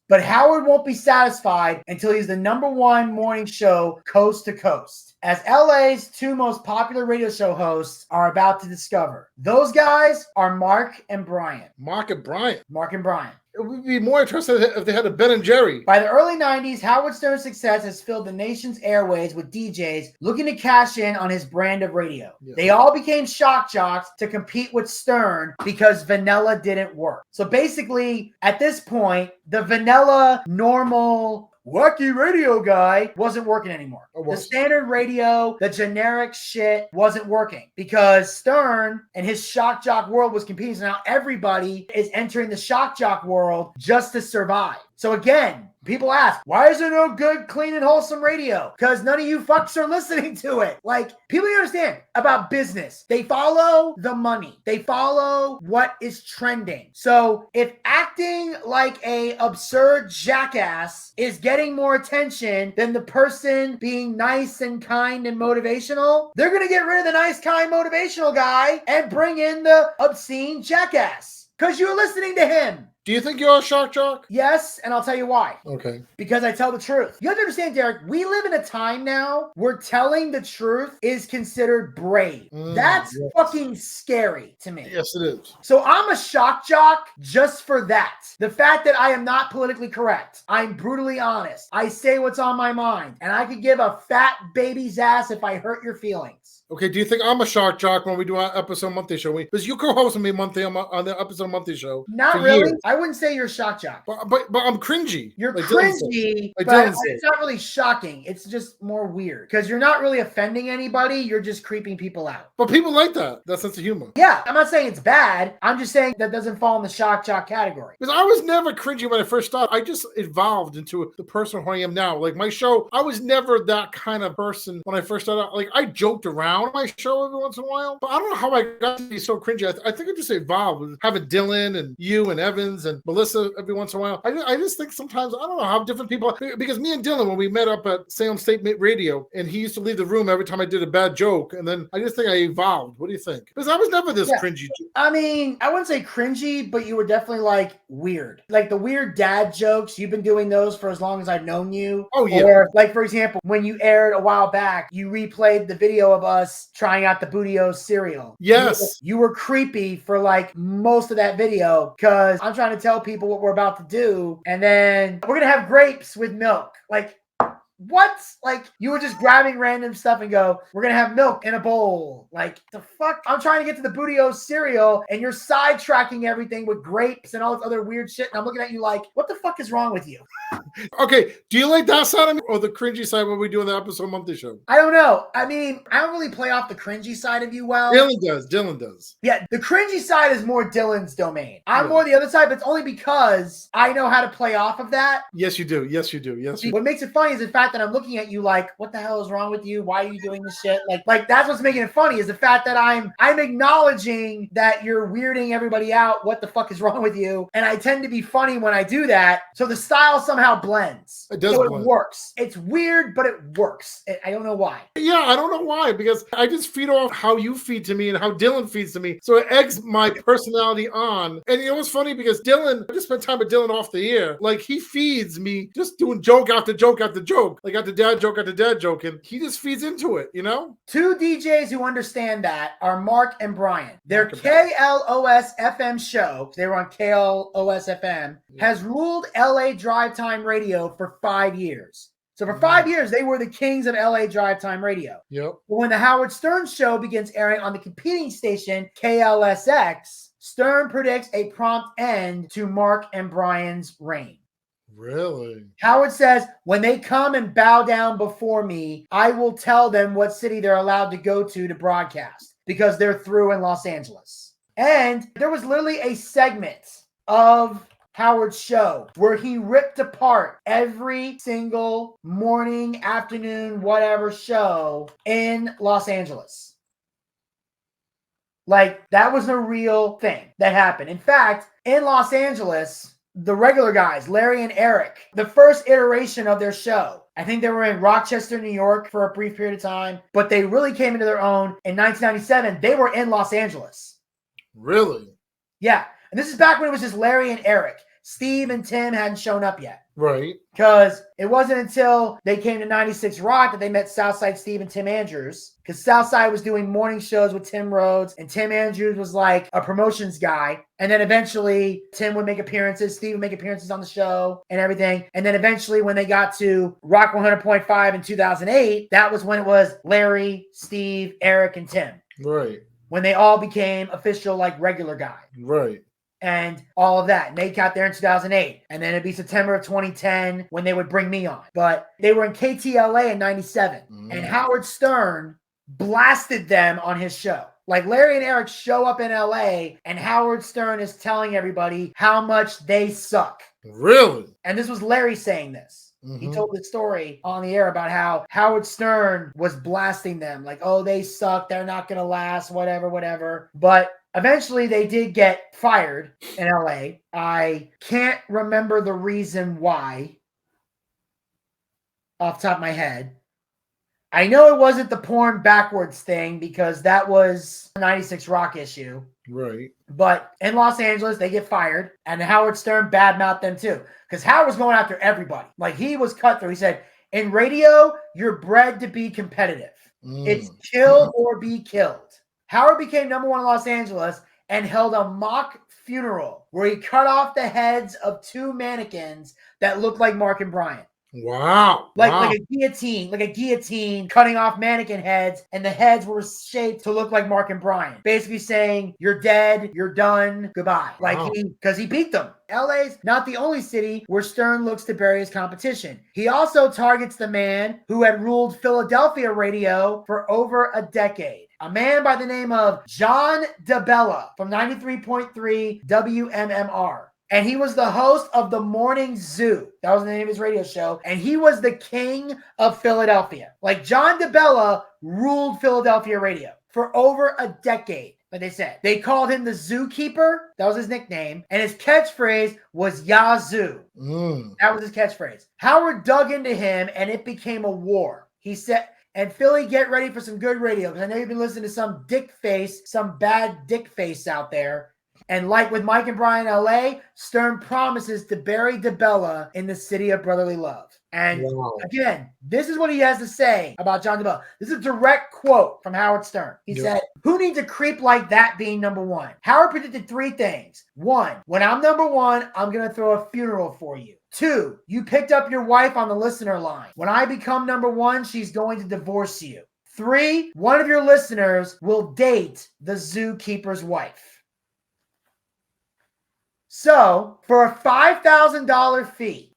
But Howard won't be satisfied until he's the #1 morning show coast to coast, as LA's 2 most popular radio show hosts are about to discover. Those guys are Mark and Brian. Mark and Brian. Mark and Brian. It would be more interesting if they had a Ben and Jerry. By the early 90s, Howard Stern's success has filled the nation's airways with DJs looking to cash in on his brand of radio. Yeah. They all became shock jocks to compete with Stern because vanilla didn't work. So basically, at this point, the vanilla, normal, wacky radio guy wasn't working anymore. The standard radio, the generic shit wasn't working because Stern and his shock jock world was competing. So now everybody is entering the shock jock world just to survive. So again, people ask, why is there no good, clean, and wholesome radio? Because none of you fucks are listening to it. Like, people you understand about business. They follow the money. They follow what is trending. So if acting like a absurd jackass is getting more attention than the person being nice and kind and motivational, they're going to get rid of the nice, kind, motivational guy and bring in the obscene jackass. Because you're listening to him. Do you think you're a shock jock? Yes, and I'll tell you why. Okay. Because I tell the truth. You have to understand, Derek, we live in a time now where telling the truth is considered brave. That's fucking scary to me. Yes, it is. So I'm a shock jock just for that. The fact that I am not politically correct. I'm brutally honest. I say what's on my mind. And I could give a fat baby's ass if I hurt your feelings. Okay, do you think I'm a shock jock when we do our episode monthly show? Because you co-host with me monthly on the episode monthly show. Not really. Years. I wouldn't say you're a shock jock. But I'm cringy. You're like cringy, but it's not really shocking. It's just more weird because you're not really offending anybody. You're just creeping people out. But people like that sense of humor. Yeah, I'm not saying it's bad. I'm just saying that doesn't fall in the shock jock category. Because I was never cringy when I first started. I just evolved into the person who I am now. Like my show, I was never that kind of person when I first started out. Like I joked around on my show every once in a while, but I don't know how I got to be so cringy. I think I just evolved with having Dylan and you and Evans and Melissa every once in a while. I just think sometimes, I don't know how different people are. Because me and Dylan, when we met up at Salem State Radio, and he used to leave the room every time I did a bad joke, and then I just think I evolved. What do you think? Because I was never this cringy. I mean, I wouldn't say cringy, but you were definitely like weird. Like the weird dad jokes, you've been doing those for as long as I've known you. Oh, yeah. Or like, for example, when you aired a while back, you replayed the video of us trying out the Boochcast cereal. Yes. You were creepy for like most of that video because I'm trying to tell people what we're about to do. And then we're going to have grapes with milk. Like, what? Like, you were just grabbing random stuff and go, we're going to have milk in a bowl. Like, the fuck? I'm trying to get to the Boochcast cereal and you're sidetracking everything with grapes and all this other weird shit. And I'm looking at you like, what the fuck is wrong with you? Okay, do you like that side of me or the cringy side when we do in the episode monthly show? I don't know. I mean, I don't really play off the cringy side of you well. Dylan does. Yeah, the cringy side is more Dylan's domain. I'm more the other side, but it's only because I know how to play off of that. Yes, you do. Yes, you do. Yes. What makes it funny is the fact that I'm looking at you like, what the hell is wrong with you? Why are you doing this shit? Like that's what's making it funny is the fact that I'm acknowledging that you're weirding everybody out. What the fuck is wrong with you? And I tend to be funny when I do that. So the style somehow blends. It does. So blend. It works. It's weird, but it works. I don't know why. Yeah, I don't know why, because I just feed off how you feed to me and how Dylan feeds to me. So it eggs my personality on. And you know what's funny? Because Dylan, I just spent time with Dylan off the air. Like he feeds me just doing joke after joke after joke. Like after dad joke after dad joke. And he just feeds into it, you know? Two DJs who understand that are Mark and Brian. Their KLOS FM show, they were on KLOS FM, has ruled LA Drive Time Radio for 5 years. So for 5 years, they were the kings of LA Drive Time Radio. Yep. But when the Howard Stern show begins airing on the competing station, KLSX, Stern predicts a prompt end to Mark and Brian's reign. Really? Howard says, when they come and bow down before me, I will tell them what city they're allowed to go to broadcast because they're through in Los Angeles. And there was literally a segment of Howard's show where he ripped apart every single morning, afternoon, whatever show in Los Angeles. Like, that was a real thing that happened. In fact, in Los Angeles, the regular guys, Larry and Eric, the first iteration of their show, I think they were in Rochester, New York for a brief period of time, but they really came into their own in 1997. They were in Los Angeles. Really? Yeah. And this is back when it was just Larry and Eric. Steve and Tim hadn't shown up yet. Right. Because it wasn't until they came to 96 Rock that they met Southside Steve and Tim Andrews. Because Southside was doing morning shows with Tim Rhodes, and Tim Andrews was like a promotions guy. And then eventually Tim would make appearances, Steve would make appearances on the show and everything. And then eventually when they got to Rock 100.5 in 2008, that was when it was Larry, Steve, Eric, and Tim. Right. When they all became official, like regular guy. Right. And all of that. And they got there in 2008. And then it'd be September of 2010 when they would bring me on. But they were in KTLA in 97. And Howard Stern blasted them on his show. Like Larry and Eric show up in LA and Howard Stern is telling everybody how much they suck. Really? And this was Larry saying this. He told the story on the air about how Howard Stern was blasting them. Like, oh, they suck. They're not going to last, whatever. But eventually they did get fired in LA. I can't remember the reason why off the top of my head. I know it wasn't the porn backwards thing because that was a 96 Rock issue. Right. But in Los Angeles, they get fired, and Howard Stern badmouthed them too. Because Howard was going after everybody. Like, he was cutthroat. He said, in radio, you're bred to be competitive. It's kill or be killed. Howard became number one in Los Angeles and held a mock funeral where he cut off the heads of two mannequins that looked like Mark and Brian. Wow. Like a guillotine cutting off mannequin heads, and the heads were shaped to look like Mark and Brian. Basically saying, you're dead, you're done, goodbye. Wow. Because he beat them. LA's not the only city where Stern looks to bury his competition. He also targets the man who had ruled Philadelphia radio for over a decade. A man by the name of John DeBella from 93.3 WMMR. And he was the host of The Morning Zoo. That was the name of his radio show. And he was the king of Philadelphia. Like, John DeBella ruled Philadelphia radio for over a decade. Like they said, they called him the Zookeeper. That was his nickname. And his catchphrase was Yazoo. That was his catchphrase. Howard dug into him and it became a war. He said, and Philly, get ready for some good radio. Because I know you've been listening to some bad dick face out there. And like with Mike and Brian LA, Stern promises to bury DeBella in the city of brotherly love. And again, this is what he has to say about John DeBella. This is a direct quote from Howard Stern. He said, who needs a creep like that being number one? Howard predicted three things. One, when I'm number one, I'm going to throw a funeral for you. Two, you picked up your wife on the listener line. When I become number one, she's going to divorce you. Three, one of your listeners will date the zookeeper's wife. So, for a $5,000 fee,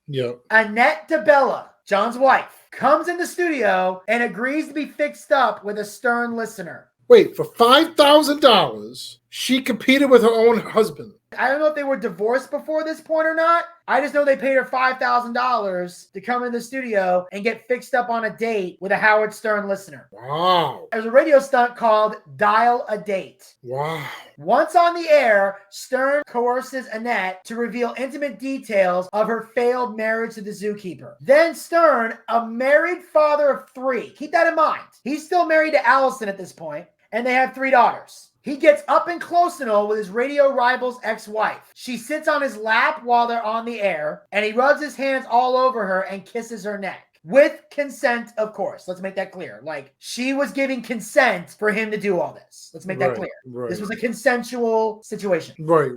Annette DeBella, John's wife, comes in the studio and agrees to be fixed up with a Stern listener. Wait, for $5,000, she competed with her own husband. I don't know if they were divorced before this point or not. I just know they paid her $5,000 to come in the studio and get fixed up on a date with a Howard Stern listener. Wow. There's a radio stunt called Dial a Date. Wow. Once on the air, Stern coerces Annette to reveal intimate details of her failed marriage to the zookeeper. Then Stern, a married father of three, keep that in mind. He's still married to Allison at this point, and they have 3 daughters. He gets up and close and all with his radio rival's ex-wife. She sits on his lap while they're on the air, and he rubs his hands all over her and kisses her neck. With consent, of course. Let's make that clear. Like, she was giving consent for him to do all this. Let's make that clear. This was a consensual situation. Right.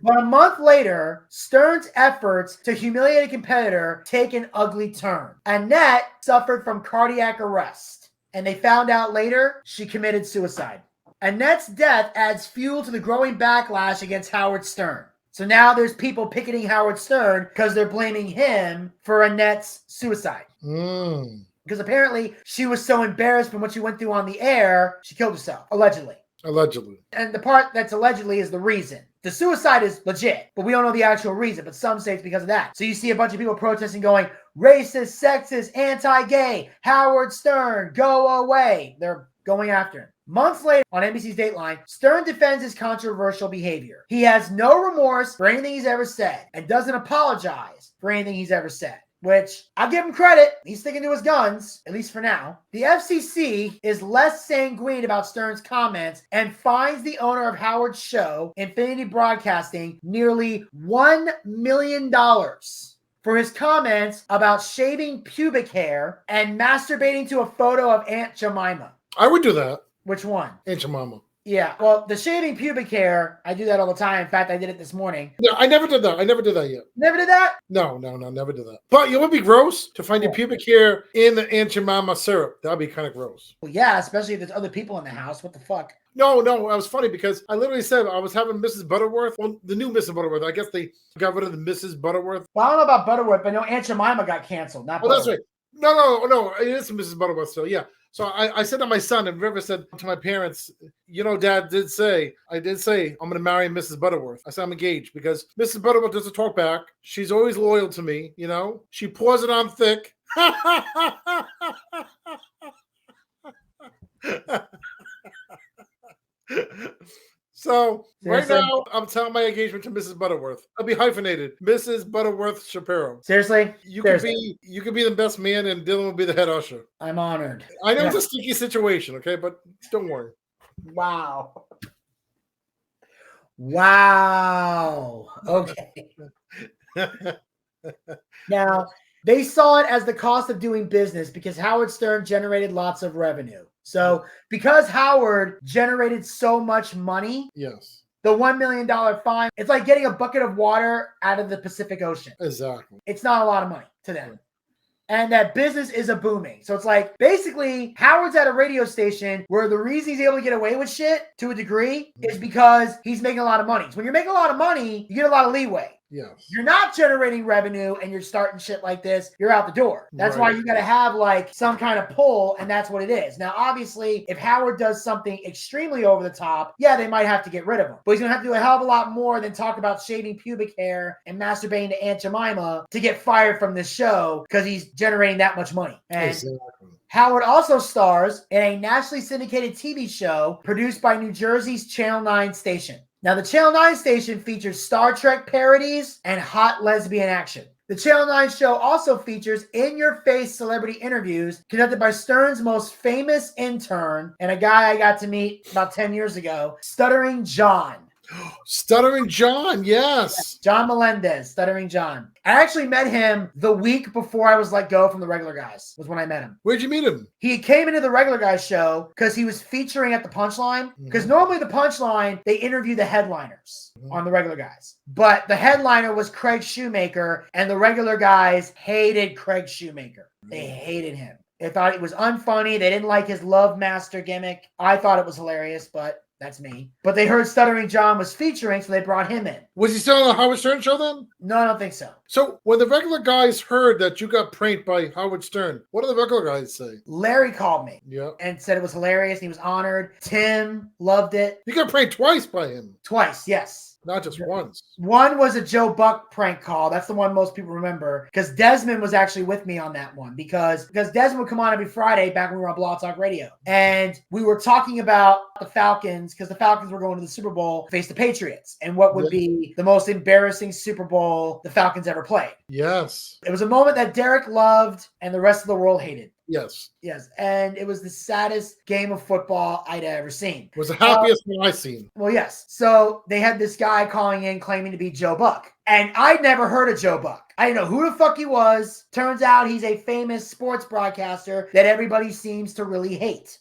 But a month later, Stern's efforts to humiliate a competitor take an ugly turn. Annette suffered from cardiac arrest, and they found out later she committed suicide. Annette's death adds fuel to the growing backlash against Howard Stern. So now there's people picketing Howard Stern because they're blaming him for Annette's suicide. Because apparently she was so embarrassed from what she went through on the air, she killed herself, allegedly. And the part that's allegedly is the reason. The suicide is legit, but we don't know the actual reason, but some say it's because of that. So you see a bunch of people protesting going, racist, sexist, anti-gay, Howard Stern, go away. They're going after him. Months later, on NBC's Dateline, Stern defends his controversial behavior. He has no remorse for anything he's ever said and doesn't apologize for anything he's ever said, which I'll give him credit. He's sticking to his guns, at least for now. The FCC is less sanguine about Stern's comments and fines the owner of Howard's show, Infinity Broadcasting, nearly $1 million for his comments about shaving pubic hair and masturbating to a photo of Aunt Jemima. I would do that. Which one? Aunt Jemima. Yeah, well, the shaving pubic hair, I do that all the time. In fact, I did it this morning. No, I never did that. I never did that yet. Never did that? No, never did that. But it would be gross to find your pubic hair in the Aunt Jemima syrup. That'd be kind of gross. Well, yeah, especially if there's other people in the house. What the fuck? No, it was funny because I literally said I was having Mrs. Butterworth. Well, the new Mrs. Butterworth. I guess they got rid of the Mrs. Butterworth. Well, I don't know about Butterworth, but no, Aunt Jemima got canceled. Not Butterworth. That's right. No. It is Mrs. Butterworth still, yeah. So I said to my son, and River said to my parents, Dad I did say I'm going to marry Mrs. Butterworth. I said I'm engaged because Mrs. Butterworth doesn't talk back. She's always loyal to me, She pours it on thick. So right now, I'm telling my engagement to Mrs. Butterworth. I'll be hyphenated, Mrs. Butterworth Shapiro. Seriously? You could be the best man, and Dylan will be the head usher. I'm honored. I know it's a sticky situation, okay, but don't worry. Wow. Okay. Now, they saw it as the cost of doing business because Howard Stern generated lots of revenue. So because Howard generated so much money, yes, the $1 million fine, it's like getting a bucket of water out of the Pacific Ocean. Exactly. It's not a lot of money to them. and that business is a booming. So it's like basically Howard's at a radio station where the reason he's able to get away with shit to a degree is because he's making a lot of money. So when you're making a lot of money, you get a lot of leeway. Yes. You're not generating revenue and you're starting shit like this, you're out the door. That's why you got to have like some kind of pull, and that's what it is. Now, obviously, if Howard does something extremely over the top, yeah, they might have to get rid of him. But he's going to have to do a hell of a lot more than talk about shaving pubic hair and masturbating to Aunt Jemima to get fired from this show because he's generating that much money. And exactly. Howard also stars in a nationally syndicated TV show produced by New Jersey's Channel 9 station. Now, the Channel 9 station features Star Trek parodies and hot lesbian action. The Channel 9 show also features in-your-face celebrity interviews conducted by Stern's most famous intern and a guy I got to meet about 10 years ago, Stuttering John. Stuttering John, yes. John Melendez, Stuttering John. I actually met him the week before I was let go from the Regular Guys, was when I met him. Where'd you meet him? He came into the Regular Guys show because he was featuring at the Punchline. Because normally the Punchline, they interview the headliners on the Regular Guys. But the headliner was Craig Shoemaker, and the Regular Guys hated Craig Shoemaker. They hated him. They thought it was unfunny. They didn't like his Love Master gimmick. I thought it was hilarious, but that's me. But they heard Stuttering John was featuring, so they brought him in. Was he still on the Howard Stern show then? No, I don't think so. So when the Regular Guys heard that you got pranked by Howard Stern, what did the Regular Guys say? Larry called me and said it was hilarious and he was honored. Tim loved it. You got pranked twice by him. Twice, yes. Not just once. One was a Joe Buck prank call. That's the one most people remember because Desmond was actually with me on that one because Desmond would come on every Friday back when we were on Blog Talk Radio. And we were talking about the Falcons because the Falcons were going to the Super Bowl to face the Patriots and what would be the most embarrassing Super Bowl the Falcons ever played. Yes. It was a moment that Derek loved and the rest of the world hated. Yes. Yes. And it was the saddest game of football I'd ever seen. It was the happiest one I've seen. Well, yes. So they had this guy calling in claiming to be Joe Buck. And I'd never heard of Joe Buck. I didn't know who the fuck he was. Turns out he's a famous sports broadcaster that everybody seems to really hate.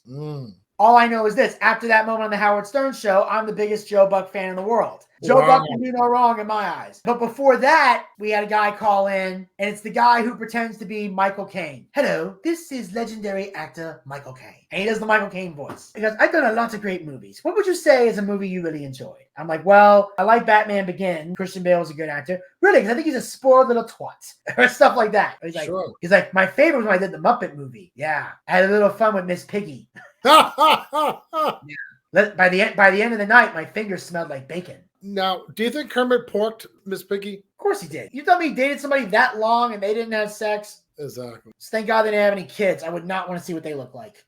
All I know is this. After that moment on the Howard Stern show, I'm the biggest Joe Buck fan in the world. Joe Buck can do no wrong in my eyes. But before that, we had a guy call in, and it's the guy who pretends to be Michael Caine. Hello, this is legendary actor Michael Caine. And he does the Michael Caine voice. He goes, I've done a lot of great movies. What would you say is a movie you really enjoyed? I'm like, well, I like Batman Begins. Christian Bale is a good actor. Really, because I think he's a spoiled little twat. Or stuff like that. He's like, my favorite was when I did the Muppet movie. Yeah, I had a little fun with Miss Piggy. Yeah. By the end of the night, my fingers smelled like bacon. Now, do you think Kermit porked Miss Piggy? Of course he did. You tell me he dated somebody that long and they didn't have sex? Exactly. Just thank God they didn't have any kids. I would not want to see what they look like.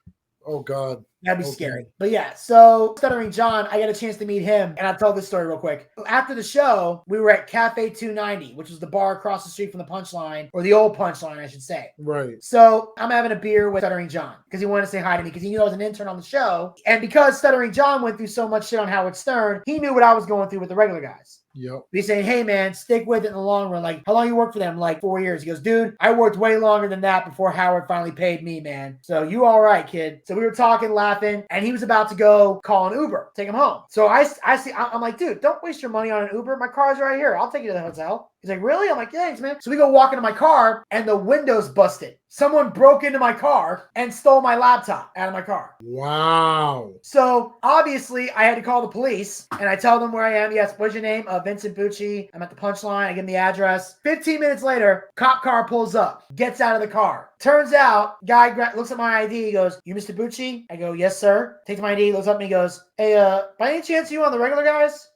Oh, God. That'd be scary. But yeah, so Stuttering John, I got a chance to meet him, and I'll tell this story real quick. After the show, we were at Cafe 290, which was the bar across the street from the Punchline, or the old Punchline, I should say. Right. So I'm having a beer with Stuttering John because he wanted to say hi to me because he knew I was an intern on the show. And because Stuttering John went through so much shit on Howard Stern, he knew what I was going through with the Regular Guys. Yep. He's saying, hey, man, stick with it in the long run. Like, how long you worked for them? Like 4 years. He goes, dude, I worked way longer than that before Howard finally paid me, man. So you all right, kid. So we were talking, laughing, and he was about to go call an Uber, take him home. So I'm like, dude, don't waste your money on an Uber. My car's right here. I'll take you to the hotel. He's like, really? I'm like, thanks, man. So we go walk into my car, and the window's busted. Someone broke into my car and stole my laptop out of my car. Wow. So obviously, I had to call the police, and I tell them where I am. Yes, what's your name? Vincent Bucci. I'm at the Punchline. I give them the address. 15 minutes later, cop car pulls up, gets out of the car. Turns out, guy looks at my ID. He goes, you Mr. Bucci? I go, yes, sir. Takes my ID, looks up at me, he goes, hey, by any chance you on the Regular Guys?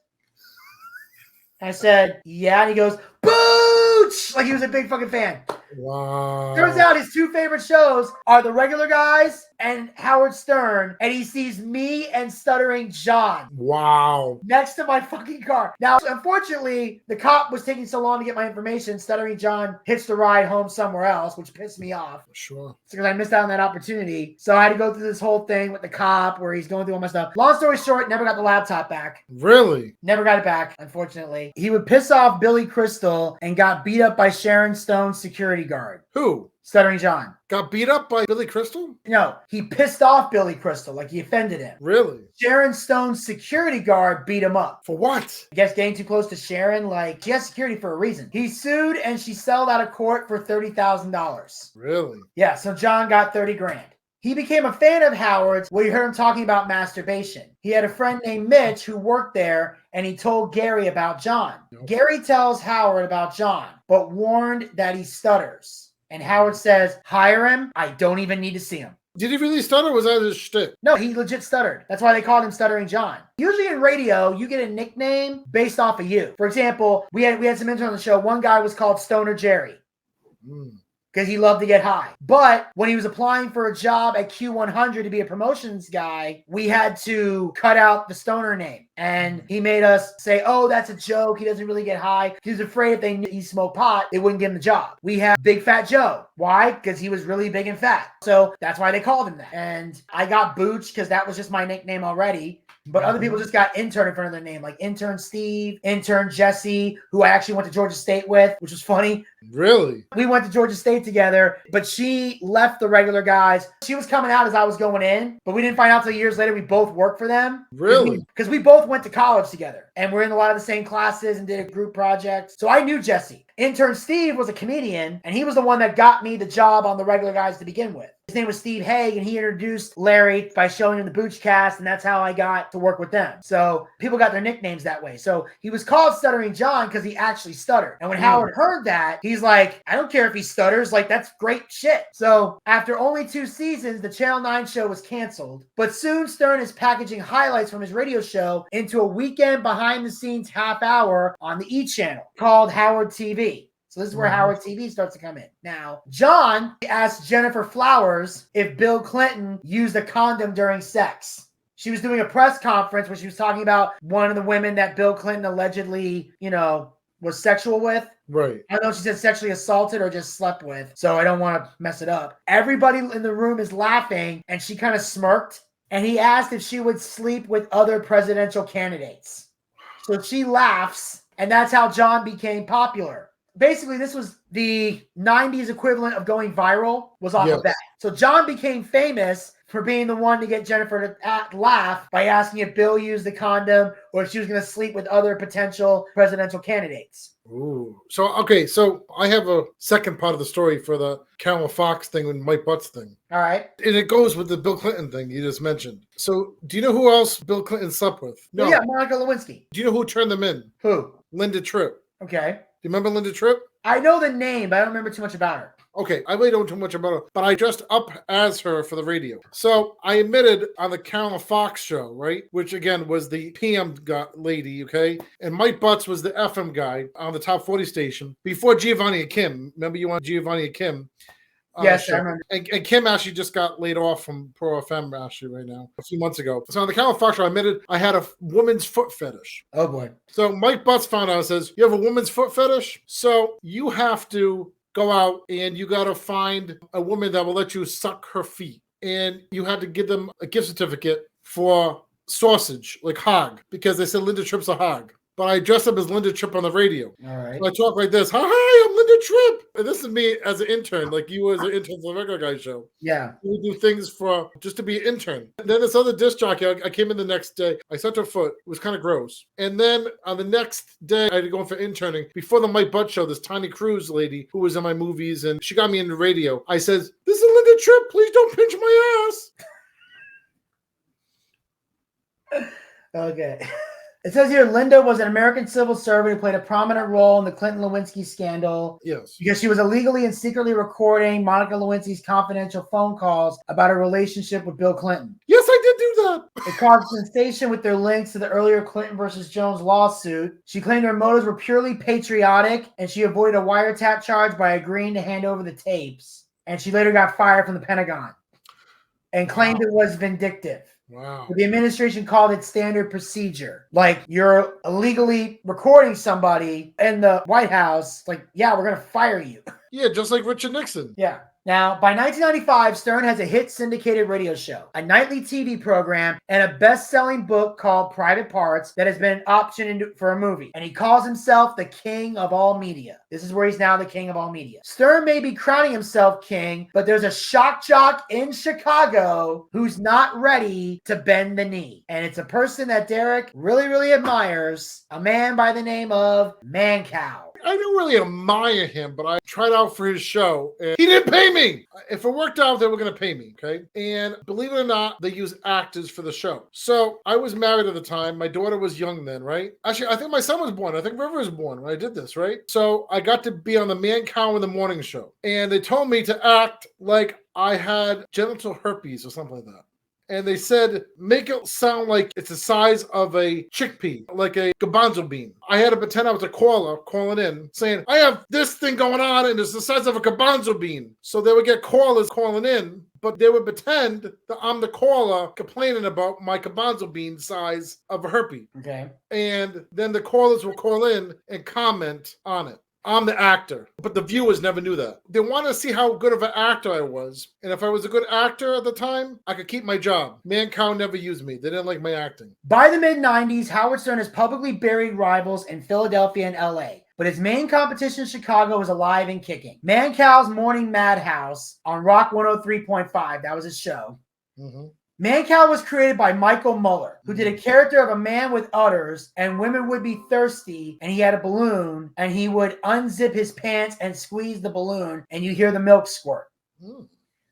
I said, yeah. And he goes, Booch! Like he was a big fucking fan. Wow. Turns out his two favorite shows are The Regular Guys and Howard Stern. And he sees me and Stuttering John. Wow. Next to my fucking car. Now, unfortunately, the cop was taking so long to get my information. Stuttering John hitched a ride home somewhere else, which pissed me off. Sure. It's because I missed out on that opportunity. So I had to go through this whole thing with the cop where he's going through all my stuff. Long story short, never got the laptop back. Really? Never got it back, unfortunately. He would piss off Billy Crystal and got beat up by Sharon Stone's security guard. Who? Stuttering John. Got beat up by Billy Crystal? No, he pissed off Billy Crystal, like he offended him. Really? Sharon Stone's security guard beat him up. For what? I guess getting too close to Sharon, like she has security for a reason. He sued and she settled out of court for $30,000. Really? Yeah, so John got 30 grand. He became a fan of Howard's when he heard him talking about masturbation. He had a friend named Mitch who worked there, and he told Gary about John. Nope. Gary tells Howard about John, but warned that he stutters. And Howard says, hire him. I don't even need to see him. Did he really stutter, or was that his shtick? No, he legit stuttered. That's why they called him Stuttering John. Usually in radio, you get a nickname based off of you. For example, we had some interns on the show. One guy was called Stoner Jerry. Because he loved to get high. But when he was applying for a job at Q100 to be a promotions guy, we had to cut out the stoner name. And he made us say, oh, that's a joke. He doesn't really get high. He was afraid if they knew he smoked pot, they wouldn't give him the job. We have Big Fat Joe. Why? Because he was really big and fat. So that's why they called him that. And I got Booch because that was just my nickname already. But other people just got intern in front of their name, like intern Steve, intern Jesse, who I actually went to Georgia State with, which was funny. Really? We went to Georgia State together, but she left the regular guys. She was coming out as I was going in, but we didn't find out until years later we both worked for them. Really? Because we both went to college together, and we're in a lot of the same classes and did a group project. So I knew Jesse. Intern Steve was a comedian, and he was the one that got me the job on the regular guys to begin with. His name was Steve Haig, and he introduced Larry by showing him the Boochcast, and that's how I got to work with them. So people got their nicknames that way. So he was called Stuttering John because he actually stuttered. And when Howard heard that, he's like, I don't care if he stutters. Like, that's great shit. So after only 2 seasons, the Channel 9 show was canceled. But soon Stern is packaging highlights from his radio show into a weekend behind-the-scenes half hour on the E! Channel called Howard TV. So this is where Howard TV starts to come in. Now, John asked Jennifer Flowers if Bill Clinton used a condom during sex. She was doing a press conference where she was talking about one of the women that Bill Clinton allegedly, was sexual with. Right. I don't know if she said sexually assaulted or just slept with, so I don't want to mess it up. Everybody in the room is laughing, and she kind of smirked, and he asked if she would sleep with other presidential candidates. So she laughs, and that's how John became popular. Basically, this was the 90s equivalent of going viral, was off of that. So John became famous for being the one to get Jennifer to laugh by asking if Bill used the condom or if she was going to sleep with other potential presidential candidates. Ooh. So I have a second part of the story for the Carol Fox thing and Mike Butts thing. All right. And it goes with the Bill Clinton thing you just mentioned. So do you know who else Bill Clinton slept with? No. Yeah, Monica Lewinsky. Do you know who turned them in? Who? Linda Tripp. Okay. Do you remember Linda Tripp? I know the name, but I don't remember too much about her. Okay, I really don't know too much about her, but I dressed up as her for the radio. So I admitted on the Carolyn Fox show, right? Which again was the PM lady, okay? And Mike Butts was the FM guy on the Top 40 station before Giovanni and Kim. Remember you on Giovanni and Kim? Yes, I remember. And Kim actually just got laid off from Pro FM actually right now, a few months ago. So on the Carolyn Fox show, I admitted I had a woman's foot fetish. Oh boy. So Mike Butts found out and says, you have a woman's foot fetish? So you have to go out and you got to find a woman that will let you suck her feet. And you had to give them a gift certificate for sausage, like hog, because they said Linda Tripp's a hog. But I dressed up as Linda Tripp on the radio. All right. So I talk like this. Hi, I'm Linda Tripp. And this is me as an intern, like you as an intern for the regular guy show. Yeah. We do things for just to be an intern. And then this other disc jockey, I came in the next day. I sucked her foot. It was kind of gross. And then on the next day, I had to go in for interning. Before the Mike Butt show, this Tiny Cruz lady who was in my movies, and she got me in the radio. I says, this is Linda Tripp. Please don't pinch my ass. Okay. It says here, Linda was an American civil servant who played a prominent role in the Clinton-Lewinsky scandal. Yes. Because she was illegally and secretly recording Monica Lewinsky's confidential phone calls about her relationship with Bill Clinton. Yes, I did do that. It caused sensation with their links to the earlier Clinton versus Jones lawsuit. She claimed her motives were purely patriotic, and she avoided a wiretap charge by agreeing to hand over the tapes. And she later got fired from the Pentagon and claimed it was vindictive. Wow. The administration called it standard procedure. Like, you're illegally recording somebody in the White House. Like, yeah, we're going to fire you. Yeah, just like Richard Nixon. Yeah. Now, by 1995, Stern has a hit syndicated radio show, a nightly TV program, and a best-selling book called Private Parts that has been optioned for a movie. And he calls himself the king of all media. This is where he's now the king of all media. Stern may be crowning himself king, but there's a shock jock in Chicago who's not ready to bend the knee. And it's a person that Derek really, really admires, a man by the name of Mancow. I didn't really admire him, but I tried out for his show and he didn't pay me. If it worked out, they were going to pay me, okay? And believe it or not, they use actors for the show. So I was married at the time. My daughter was young then, right? Actually, I think my son was born. I think River was born when I did this, right? So I got to be on the Mancow in the Morning show. And they told me to act like I had genital herpes or something like that. And they said, make it sound like it's the size of a chickpea, like a garbanzo bean. I had to pretend I was a caller calling in, saying, I have this thing going on, and it's the size of a garbanzo bean. So they would get callers calling in, but they would pretend that I'm the caller complaining about my garbanzo bean size of a herpes. Okay. And then the callers will call in and comment on it. I'm the actor, but the viewers never knew that. They wanted to see how good of an actor I was. And if I was a good actor at the time, I could keep my job. Mancow never used me. They didn't like my acting. By the mid-90s, Howard Stern has publicly buried rivals in Philadelphia and LA. But his main competition in Chicago was alive and kicking. Mancow's Morning Madhouse on Rock 103.5. That was his show. Mm-hmm. Mancow was created by Michael Muller, who did a character of a man with udders, and women would be thirsty, and he had a balloon, and he would unzip his pants and squeeze the balloon, and you hear the milk squirt.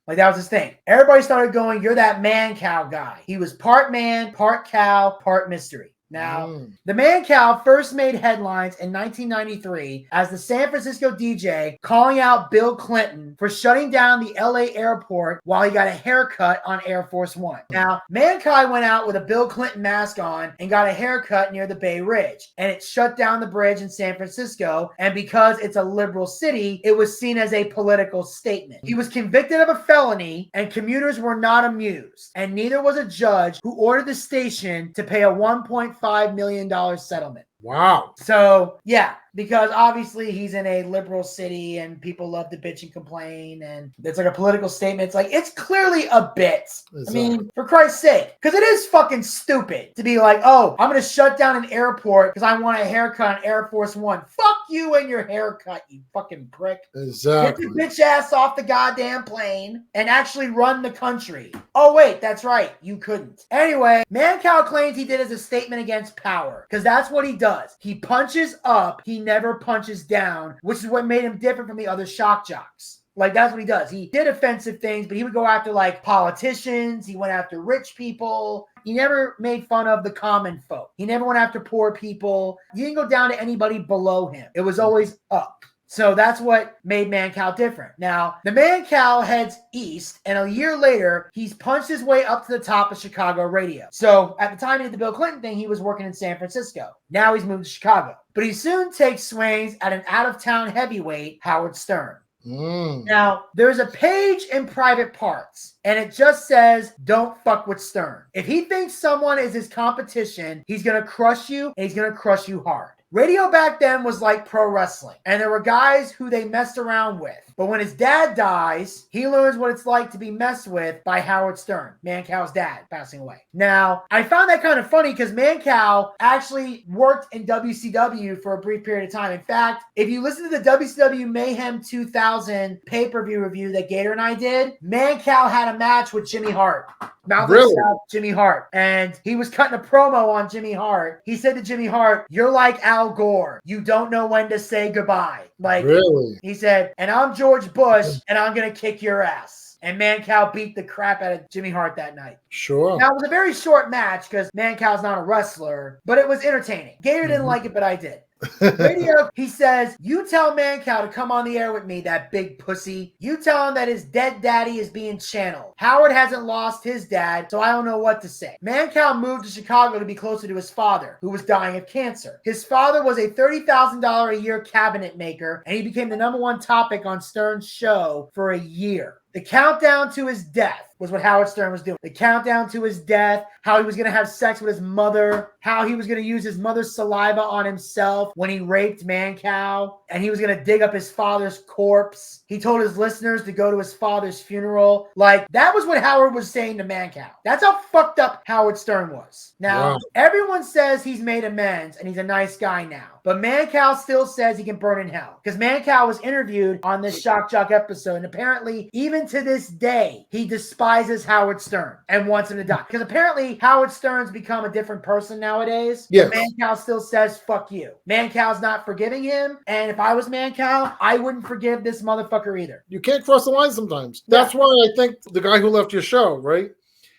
Like, that was his thing. Everybody started going, you're that Mancow guy. He was part man, part cow, part mystery. Now, the Mancow first made headlines in 1993 as the San Francisco DJ calling out Bill Clinton for shutting down the LA airport while he got a haircut on Air Force One. Now, Mancow went out with a Bill Clinton mask on and got a haircut near the Bay Ridge, and it shut down the bridge in San Francisco, and because it's a liberal city, it was seen as a political statement. He was convicted of a felony, and commuters were not amused, and neither was a judge who ordered the station to pay a $1.5 million settlement. Wow. So, yeah, because obviously he's in a liberal city and people love to bitch and complain, and it's like a political statement. It's like, it's clearly a bit. I mean, for Christ's sake, because it is fucking stupid to be like, oh, I'm going to shut down an airport because I want a haircut on Air Force One. Fuck you and your haircut, you fucking prick. Exactly. Get your bitch ass off the goddamn plane and actually run the country. Oh, wait, that's right. You couldn't. Anyway, Mancow claims he did as a statement against power, because that's what he does. He punches up, he never punches down, which is what made him different from the other shock jocks. Like, that's what he does. He did offensive things, but he would go after, like, politicians. He went after rich people. He never made fun of the common folk. He never went after poor people. He didn't go down to anybody below him. It was always up. So that's what made Mancow different. Now, the Mancow heads east, and a year later, he's punched his way up to the top of Chicago radio. So at the time he did the Bill Clinton thing, he was working in San Francisco. Now he's moved to Chicago. But he soon takes swings at an out-of-town heavyweight, Howard Stern. Now, there's a page in Private Parts, and it just says, don't fuck with Stern. If he thinks someone is his competition, he's going to crush you, and he's going to crush you hard. Radio back then was like pro wrestling, and there were guys who they messed around with. But when his dad dies, he learns what it's like to be messed with by Howard Stern, Mancow's dad, passing away. Now, I found that kind of funny because Mancow actually worked in WCW for a brief period of time. In fact, if you listen to the WCW Mayhem 2000 pay-per-view review that Gator and I did, Mancow had a match with Jimmy Hart. Really? Jimmy Hart. And he was cutting a promo on Jimmy Hart. He said to Jimmy Hart, you're like Al Gore. You don't know when to say goodbye. Like, really? He said, and I'm George Bush, and I'm going to kick your ass. And Mancow beat the crap out of Jimmy Hart that night. Sure. Now, it was a very short match because Mancow's not a wrestler, but it was entertaining. Gator didn't like it, but I did. Radio, he says, you tell Mancow to come on the air with me, that big pussy. You tell him that his dead daddy is being channeled. Howard hasn't lost his dad, so I don't know what to say. Mancow moved to Chicago to be closer to his father, who was dying of cancer. His father was a $30,000 a year cabinet maker, and he became the #1 topic on Stern's show for a year. The countdown to his death was what Howard Stern was doing. The countdown to his death, how he was going to have sex with his mother, how he was going to use his mother's saliva on himself when he raped Mancow, and he was going to dig up his father's corpse. He told his listeners to go to his father's funeral. Like, that was what Howard was saying to Mancow. That's how fucked up Howard Stern was. Now, everyone says he's made amends and he's a nice guy now. But Mancow still says he can burn in hell. Because Mancow was interviewed on this Shock Jock episode, and apparently, even to this day, he despises Howard Stern and wants him to die. Because apparently, Howard Stern's become a different person nowadays. Yes. Mancow still says, fuck you. Mancow's not forgiving him. And if I was Mancow, I wouldn't forgive this motherfucker either. You can't cross the line sometimes. That's why I think the guy who left your show, right?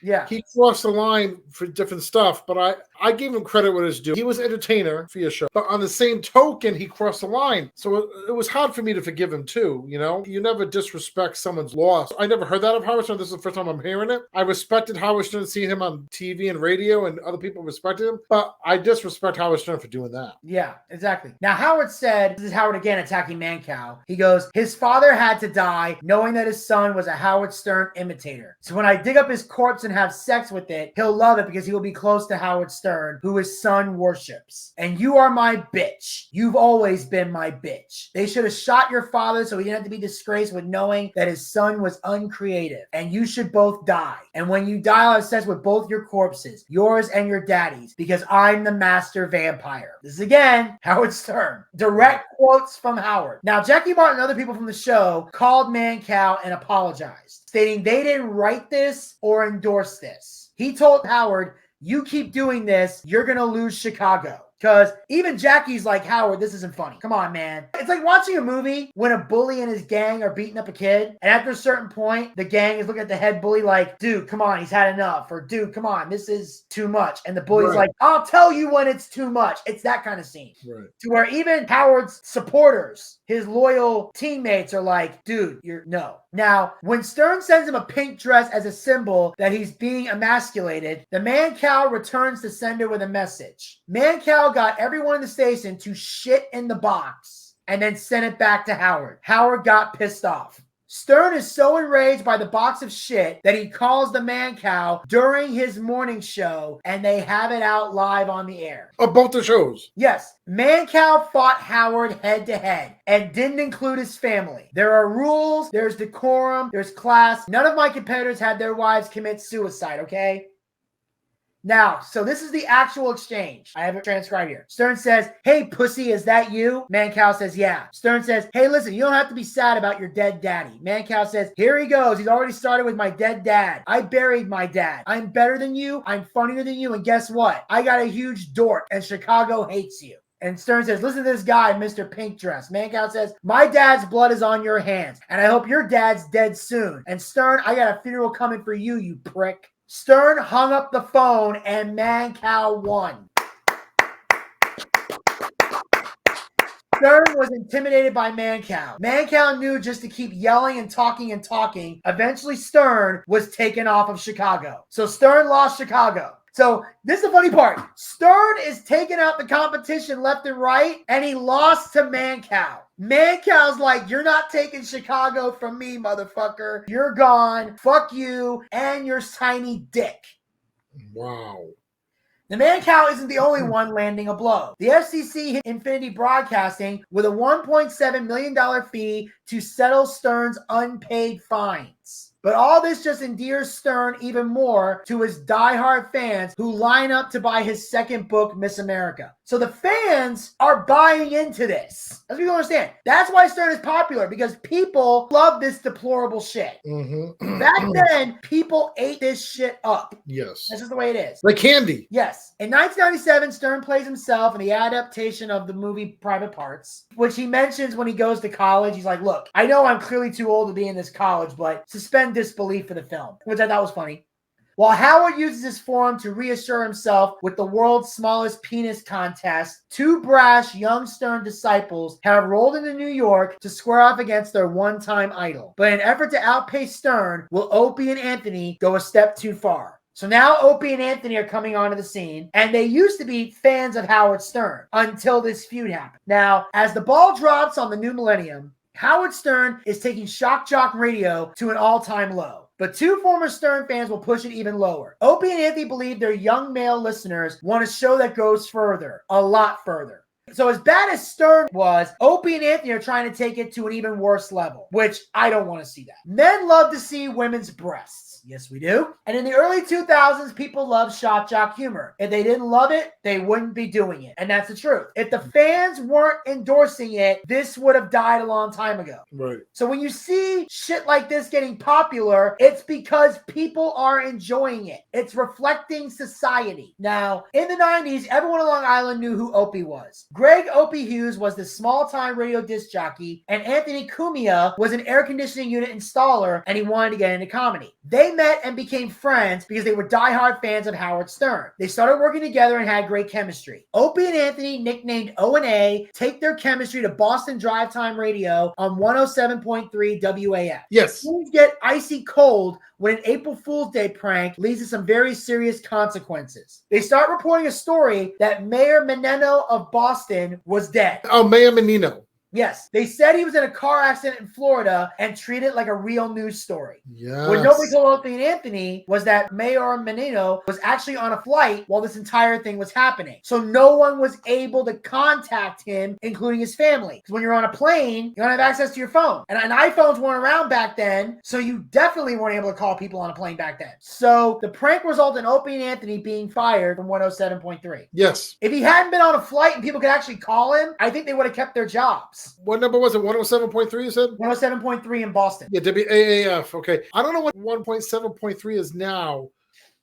Yeah. He crossed the line for different stuff, but I gave him credit with his due. He was an entertainer for your show. But on the same token, he crossed the line. So it was hard for me to forgive him too, you know? You never disrespect someone's loss. I never heard that of Howard Stern. This is the first time I'm hearing it. I respected Howard Stern, seeing him on TV and radio, and other people respected him. But I disrespect Howard Stern for doing that. Yeah, exactly. Now, Howard said, this is Howard again attacking Mancow. He goes, his father had to die knowing that his son was a Howard Stern imitator. So when I dig up his corpse and have sex with it, he'll love it because he will be close to Howard Stern, who his son worships. And you are my bitch. You've always been my bitch. They should have shot your father so he didn't have to be disgraced with knowing that his son was uncreative. And you should both die. And when you die, I'll have sex with both your corpses, yours and your daddy's, because I'm the master vampire. This is again Howard Stern. Direct quotes from Howard. Now, Jackie Martin and other people from the show called Mancow and apologized, stating they didn't write this or endorse this. He told Howard, you keep doing this, you're going to lose Chicago. Because even Jackie's like, Howard, this isn't funny. Come on, man. It's like watching a movie when a bully and his gang are beating up a kid. And after a certain point, the gang is looking at the head bully like, dude, come on, he's had enough. Or, dude, come on, this is too much. And the bully's like, I'll tell you when it's too much. It's that kind of scene. Right. To where even Howard's supporters, his loyal teammates are like, dude, no. Now, when Stern sends him a pink dress as a symbol that he's being emasculated, the Mancow returns to sender with a message. Mancow got everyone in the station to shit in the box and then sent it back to Howard. Howard got pissed off. Stern is so enraged by the box of shit that he calls the Mancow during his morning show, and they have it out live on the air. Both the shows. Yes. Mancow fought Howard head to head and didn't include his family. There are rules, there's decorum, there's class. None of my competitors had their wives commit suicide, okay? Now, so this is the actual exchange. I have it transcribed here. Stern says, hey, pussy, is that you? Mancow says, yeah. Stern says, hey, listen, you don't have to be sad about your dead daddy. Mancow says, here he goes. He's already started with my dead dad. I buried my dad. I'm better than you. I'm funnier than you. And guess what? I got a huge dork, and Chicago hates you. And Stern says, listen to this guy, Mr. Pink Dress. Mancow says, my dad's blood is on your hands, and I hope your dad's dead soon. And Stern, I got a funeral coming for you, you prick. Stern hung up the phone and Mancow won. Stern was intimidated by Mancow. Mancow knew just to keep yelling and talking and talking. Eventually, Stern was taken off of Chicago. So Stern lost Chicago. So this is the funny part. Stern is taking out the competition left and right, and he lost to Mancow. Mancow's like, you're not taking Chicago from me, motherfucker. You're gone. Fuck you and your tiny dick. Wow. The Mancow isn't the only one landing a blow. The FCC hit Infinity Broadcasting with a $1.7 million fee to settle Stern's unpaid fines. But all this just endears Stern even more to his diehard fans who line up to buy his second book, Miss America. So the fans are buying into this. As we understand. That's why Stern is popular, because people love this deplorable shit. Mm-hmm. Back then, people ate this shit up. Yes. That's just the way it is. Like candy. Yes. In 1997, Stern plays himself in the adaptation of the movie Private Parts, which he mentions when he goes to college. He's like, look, I know I'm clearly too old to be in this college, but suspend disbelief for the film, which I thought was funny. While Howard uses his forum to reassure himself with the world's smallest penis contest, two brash young Stern disciples have rolled into New York to square off against their one-time idol. But in an effort to outpace Stern, will Opie and Anthony go a step too far? So now Opie and Anthony are coming onto the scene, and they used to be fans of Howard Stern until this feud happened. Now, as the ball drops on the new millennium, Howard Stern is taking Shock Jock Radio to an all-time low. But two former Stern fans will push it even lower. Opie and Anthony believe their young male listeners want a show that goes further, a lot further. So as bad as Stern was, Opie and Anthony are trying to take it to an even worse level, which I don't want to see that. Men love to see women's breasts. Yes, we do. And in the early 2000s, people loved shock jock humor. If they didn't love it, they wouldn't be doing it. And that's the truth. If the fans weren't endorsing it, this would have died a long time ago. Right. So when you see shit like this getting popular, it's because people are enjoying it. It's reflecting society. Now, in the 90s, everyone on Long Island knew who Opie was. Greg Opie Hughes was the small-time radio disc jockey, and Anthony Cumia was an air conditioning unit installer, and he wanted to get into comedy. They met and became friends because they were diehard fans of Howard Stern. They started working together and had great chemistry. Opie and Anthony, nicknamed O&A, take their chemistry to Boston Drive Time Radio on 107.3 WAF. Yes. Things get icy cold when an April Fool's Day prank leads to some very serious consequences. They start reporting a story that Mayor Menino of Boston was dead. Oh, Mayor Menino. Yes, they said he was in a car accident in Florida and treated it like a real news story. Yes. What nobody told Opie and Anthony was that Mayor Menino was actually on a flight while this entire thing was happening. So no one was able to contact him, including his family. Because when you're on a plane, you don't have access to your phone. And iPhones weren't around back then, so you definitely weren't able to call people on a plane back then. So the prank resulted in Opie and Anthony being fired from 107.3. Yes. If he hadn't been on a flight and people could actually call him, I think they would have kept their jobs. What number was it? 107.3 you said? 107.3 in Boston. Yeah, WAAF. Okay. I don't know what 1.7.3 is now,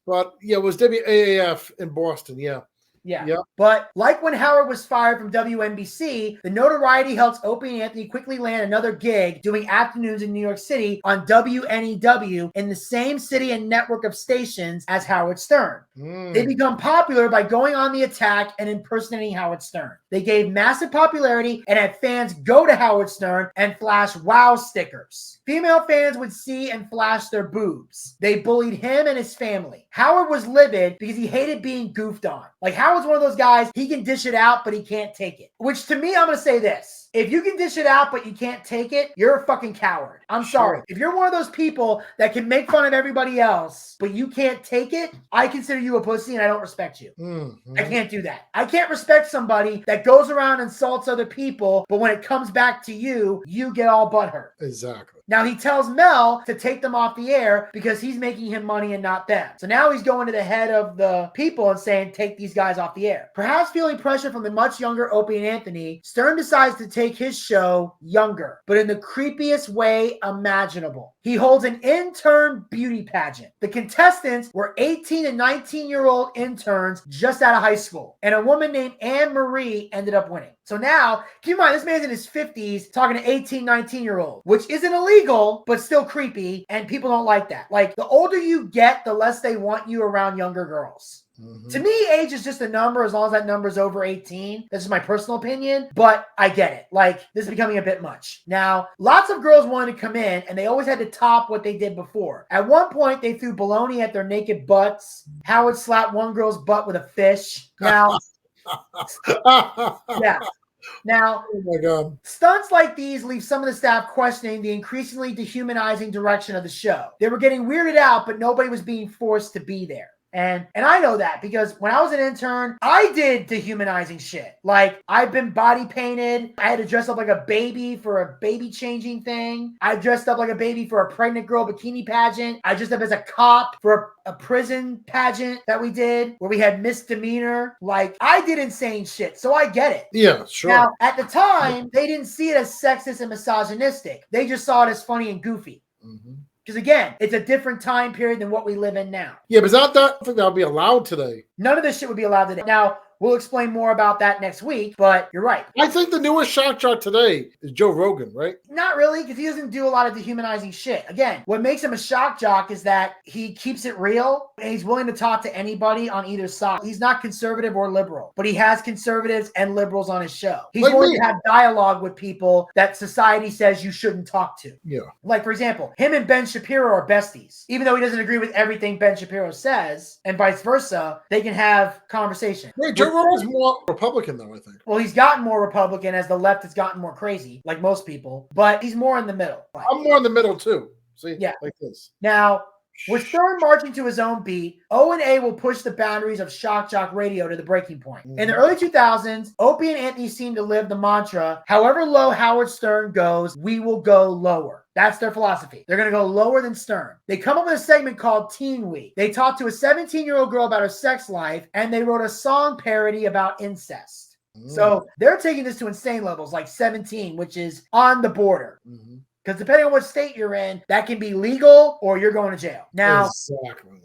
but yeah, it was WAAF in Boston. Yeah. Yeah. Yep. But like when Howard was fired from WNBC, the notoriety helps Opie and Anthony quickly land another gig doing afternoons in New York City on WNEW in the same city and network of stations as Howard Stern. They become popular by going on the attack and impersonating Howard Stern. They gave massive popularity and had fans go to Howard Stern and flash wow stickers. Female fans would see and flash their boobs. They bullied him and his family. Howard was livid because he hated being goofed on. Like, Howard's one of those guys, he can dish it out, but he can't take it. Which, to me, I'm going to say this. If you can dish it out, but you can't take it, you're a fucking coward. I'm sorry. If you're one of those people that can make fun of everybody else, but you can't take it, I consider you a pussy and I don't respect you. I can't do that. I can't respect somebody that goes around and insults other people, but when it comes back to you, you get all butthurt. Exactly. Now he tells Mel to take them off the air because he's making him money and not them. So now he's going to the head of the people and saying, take these guys off the air. Perhaps feeling pressure from the much younger Opie and Anthony, Stern decides to take his show younger, but in the creepiest way imaginable. He holds an intern beauty pageant. The contestants were 18 and 19-year-old interns just out of high school, and a woman named Anne Marie ended up winning. So now, keep in mind, this man's in his 50s talking to 18, 19-year-old, which isn't illegal, but still creepy, and people don't like that. Like, the older you get, the less they want you around younger girls. To me, age is just a number as long as that number is over 18. This is my personal opinion, but I get it. Like, this is becoming a bit much. Now, lots of girls wanted to come in, and they always had to top what they did before. At one point, they threw bologna at their naked butts. Howard slapped one girl's butt with a fish. Now, yeah. Now, oh my God. Stunts like these leave some of the staff questioning the increasingly dehumanizing direction of the show. They were getting weirded out, but nobody was being forced to be there. And I know that because when I was an intern, I did dehumanizing shit. Like, I've been body painted. I had to dress up like a baby for a baby changing thing. I dressed up like a baby for a pregnant girl bikini pageant. I dressed up as a cop for a prison pageant that we did where we had misdemeanor. Like, I did insane shit. So I get it. Yeah, sure. Now, at the time, they didn't see it as sexist and misogynistic. They just saw it as funny and goofy. Because again, it's a different time period than what we live in now. Yeah, but I don't think that'll be allowed today. None of this shit would be allowed today. Now, we'll explain more about that next week, but you're right. I think the newest shock jock today is Joe Rogan, right? Not really, because he doesn't do a lot of dehumanizing shit. Again, what makes him a shock jock is that he keeps it real and he's willing to talk to anybody on either side. He's not conservative or liberal, but he has conservatives and liberals on his show. He's willing to have dialogue with people that society says you shouldn't talk to. Yeah. Like, for example, him and Ben Shapiro are besties. Even though he doesn't agree with everything Ben Shapiro says, and vice versa, they can have conversation. Wait, Joe Shapiro is more Republican, though, I think. Well, he's gotten more Republican as the left has gotten more crazy, like most people, but he's more in the middle. I'm more in the middle, too. See? Yeah. Like this. Now, with Stern marching to his own beat, O&A will push the boundaries of shock jock radio to the breaking point. In the early 2000s, Opie and Anthony seemed to live the mantra, however low Howard Stern goes, we will go lower. That's their philosophy. They're going to go lower than Stern. They come up with a segment called Teen Week. They talked to a 17-year-old girl about her sex life, and they wrote a song parody about incest. So they're taking this to insane levels, like 17, which is on the border. Because depending on what state you're in, that can be legal or you're going to jail. Now,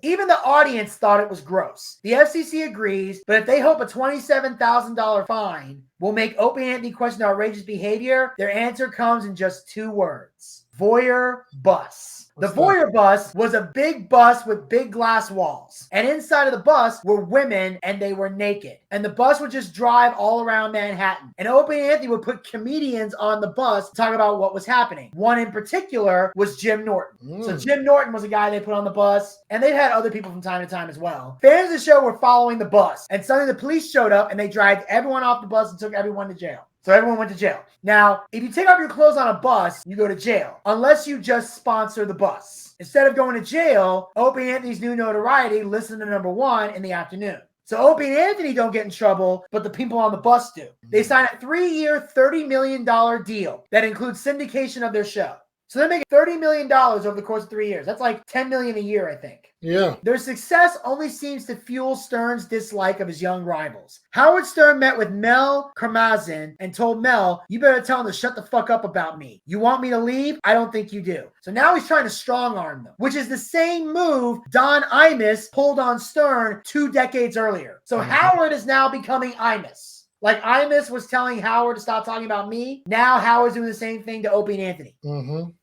even the audience thought it was gross. The FCC agrees, but if they hope a $27,000 fine will make Opie and Anthony question their outrageous behavior, their answer comes in just 2 words. Voyeur bus. The voyeur bus was a big bus with big glass walls. And inside of the bus were women and they were naked. And the bus would just drive all around Manhattan. And Opie and Anthony would put comedians on the bus to talk about what was happening. One in particular was Jim Norton. So Jim Norton was a guy they put on the bus. And they've had other people from time to time as well. Fans of the show were following the bus. And suddenly the police showed up and they dragged everyone off the bus and took everyone to jail. So everyone went to jail. Now, if you take off your clothes on a bus, you go to jail, unless you just sponsor the bus. Instead of going to jail, Opie and Anthony's new notoriety listened to number 1 in the afternoon. So Opie and Anthony don't get in trouble, but the people on the bus do. They sign a 3-year, $30 million deal that includes syndication of their show. So they're making $30 million over the course of 3 years. That's like $10 million a year, I think. Yeah. Their success only seems to fuel Stern's dislike of his young rivals. Howard Stern met with Mel Karmazin and told Mel, you better tell him to shut the fuck up about me. You want me to leave? I don't think you do. So now he's trying to strong arm them, which is the same move Don Imus pulled on Stern 2 decades earlier. So Howard is now becoming Imus. Like Imus was telling Howard to stop talking about me. Now Howard's doing the same thing to Opie and Anthony.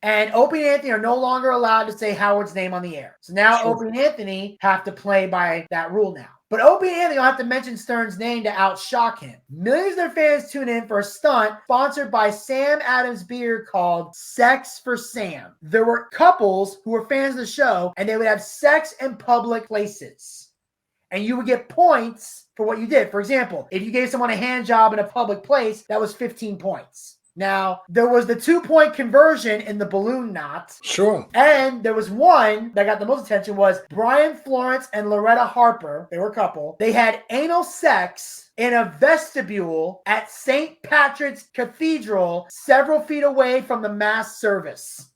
And Opie and Anthony are no longer allowed to say Howard's name on the air. So now Opie and Anthony have to play by that rule now. But Opie and Anthony will have to mention Stern's name to outshock him. Millions of their fans tune in for a stunt sponsored by Sam Adams beer called Sex for Sam. There were couples who were fans of the show, and they would have sex in public places. And you would get points for what you did. For example, if you gave someone a hand job in a public place, that was 15 points. Now, there was the 2-point conversion in the balloon knot. Sure. And there was one that got the most attention was Brian Florence and Loretta Harper. They were a couple. They had anal sex in a vestibule at St. Patrick's Cathedral, several feet away from the mass service.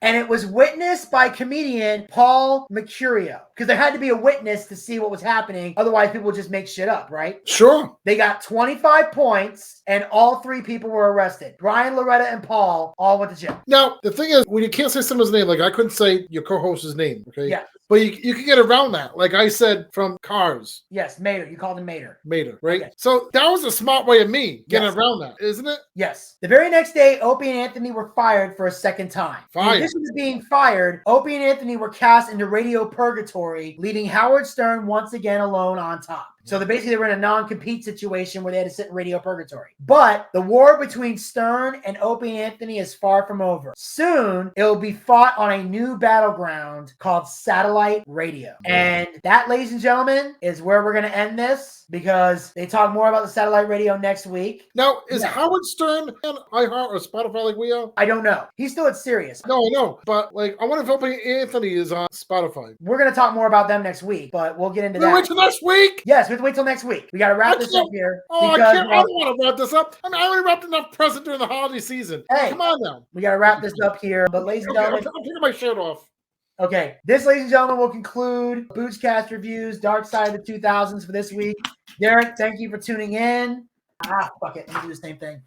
And it was witnessed by comedian Paul Mercurio. Because there had to be a witness to see what was happening. Otherwise, people would just make shit up, right? Sure. They got 25 points, and all 3 people were arrested. Brian, Loretta, and Paul all went to jail. Now, the thing is, when you can't say someone's name, like I couldn't say your co-host's name, okay? Yeah. But you can get around that. Like I said, from Cars. Yes, Mater. You called him Mater. Mater, right? Okay. So that was a smart way of me getting around that, isn't it? Yes. The very next day, Opie and Anthony were fired for a second time. Fired. In addition to being fired, Opie and Anthony were cast into radio purgatory, leaving Howard Stern once again alone on top. So they were in a non-compete situation where they had to sit in radio purgatory. But the war between Stern and Opie and Anthony is far from over. Soon, it will be fought on a new battleground called satellite radio. And that, ladies and gentlemen, is where we're going to end this because they talk more about the satellite radio next week. Now, is Howard Stern on iHeart or Spotify like we are? I don't know. He's still at Sirius. No, I know. But like, I wonder if Opie and Anthony is on Spotify. We're going to talk more about them next week, but we'll get into that. Wait till next week? Yes, we have to wait till next week. We got to wrap this up here. Oh, I don't want to wrap this up. I mean, I already wrapped enough present during the holiday season. Hey, come on now. We got to wrap this up here. But ladies and gentlemen, I'm taking my shirt off. Okay, this, ladies and gentlemen, will conclude Boochcast reviews, Darkside of the 2000s for this week. Derek, thank you for tuning in. Fuck it. Let me do the same thing.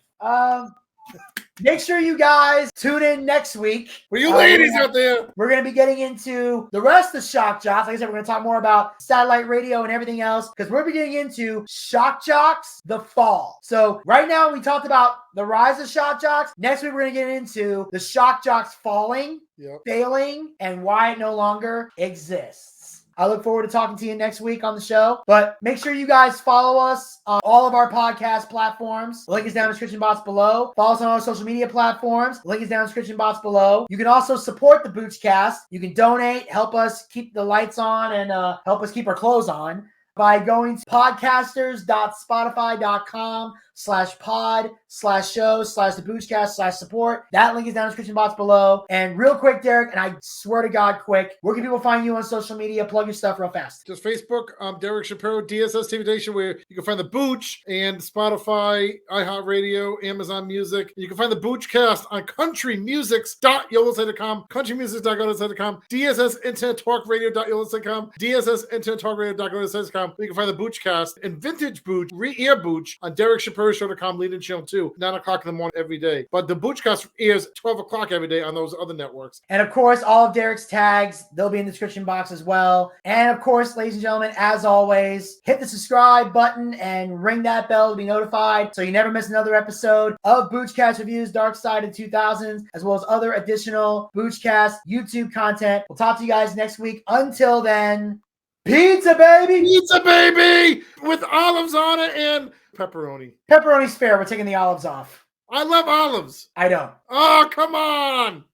Make sure you guys tune in next week. For you ladies out there. We're going to be getting into the rest of Shock Jocks. Like I said, we're going to talk more about satellite radio and everything else because we're getting into Shock Jocks, the fall. So right now we talked about the rise of Shock Jocks. Next week we're going to get into the Shock Jocks falling, failing, and why it no longer exists. I look forward to talking to you next week on the show. But make sure you guys follow us on all of our podcast platforms. The link is down in the description box below. Follow us on all our social media platforms. The link is down in the description box below. You can also support the Boochcast. You can donate, help us keep the lights on, and help us keep our clothes on by going to podcasters.spotify.com/pod/show/the Boochcast/support. That link is down in the description box below. And real quick, Derek, and I swear to God, quick, where can people find you on social media? Plug your stuff real fast. Just Facebook, Derek Shapiro, DSS TV Nation, where you can find the Booch, and Spotify, iHeartRadio, Amazon Music. You can find the Boochcast on countrymusics.yolosite.com, countrymusics.yolosite.com, DSSInternetTalkRadio.yolosite.com, DSSInternetTalkRadio.yolosite.com. You can find the Boochcast and Vintage Booch, Re-Ear Booch on DerekShapiro'S.com, leading channel 2, 9 o'clock in the morning every day. But the Boochcast airs 12 o'clock every day on those other networks. And of course, all of Derek's tags, they'll be in the description box as well. And of course, ladies and gentlemen, as always, hit the subscribe button and ring that bell to be notified so you never miss another episode of Boochcast Reviews Darkside in 2000s, as well as other additional Boochcast YouTube content. We'll talk to you guys next week. Until then, pizza, baby! Pizza, baby! With olives on it and pepperoni. Pepperoni's fair. We're taking the olives off. I love olives. I don't. Oh, come on.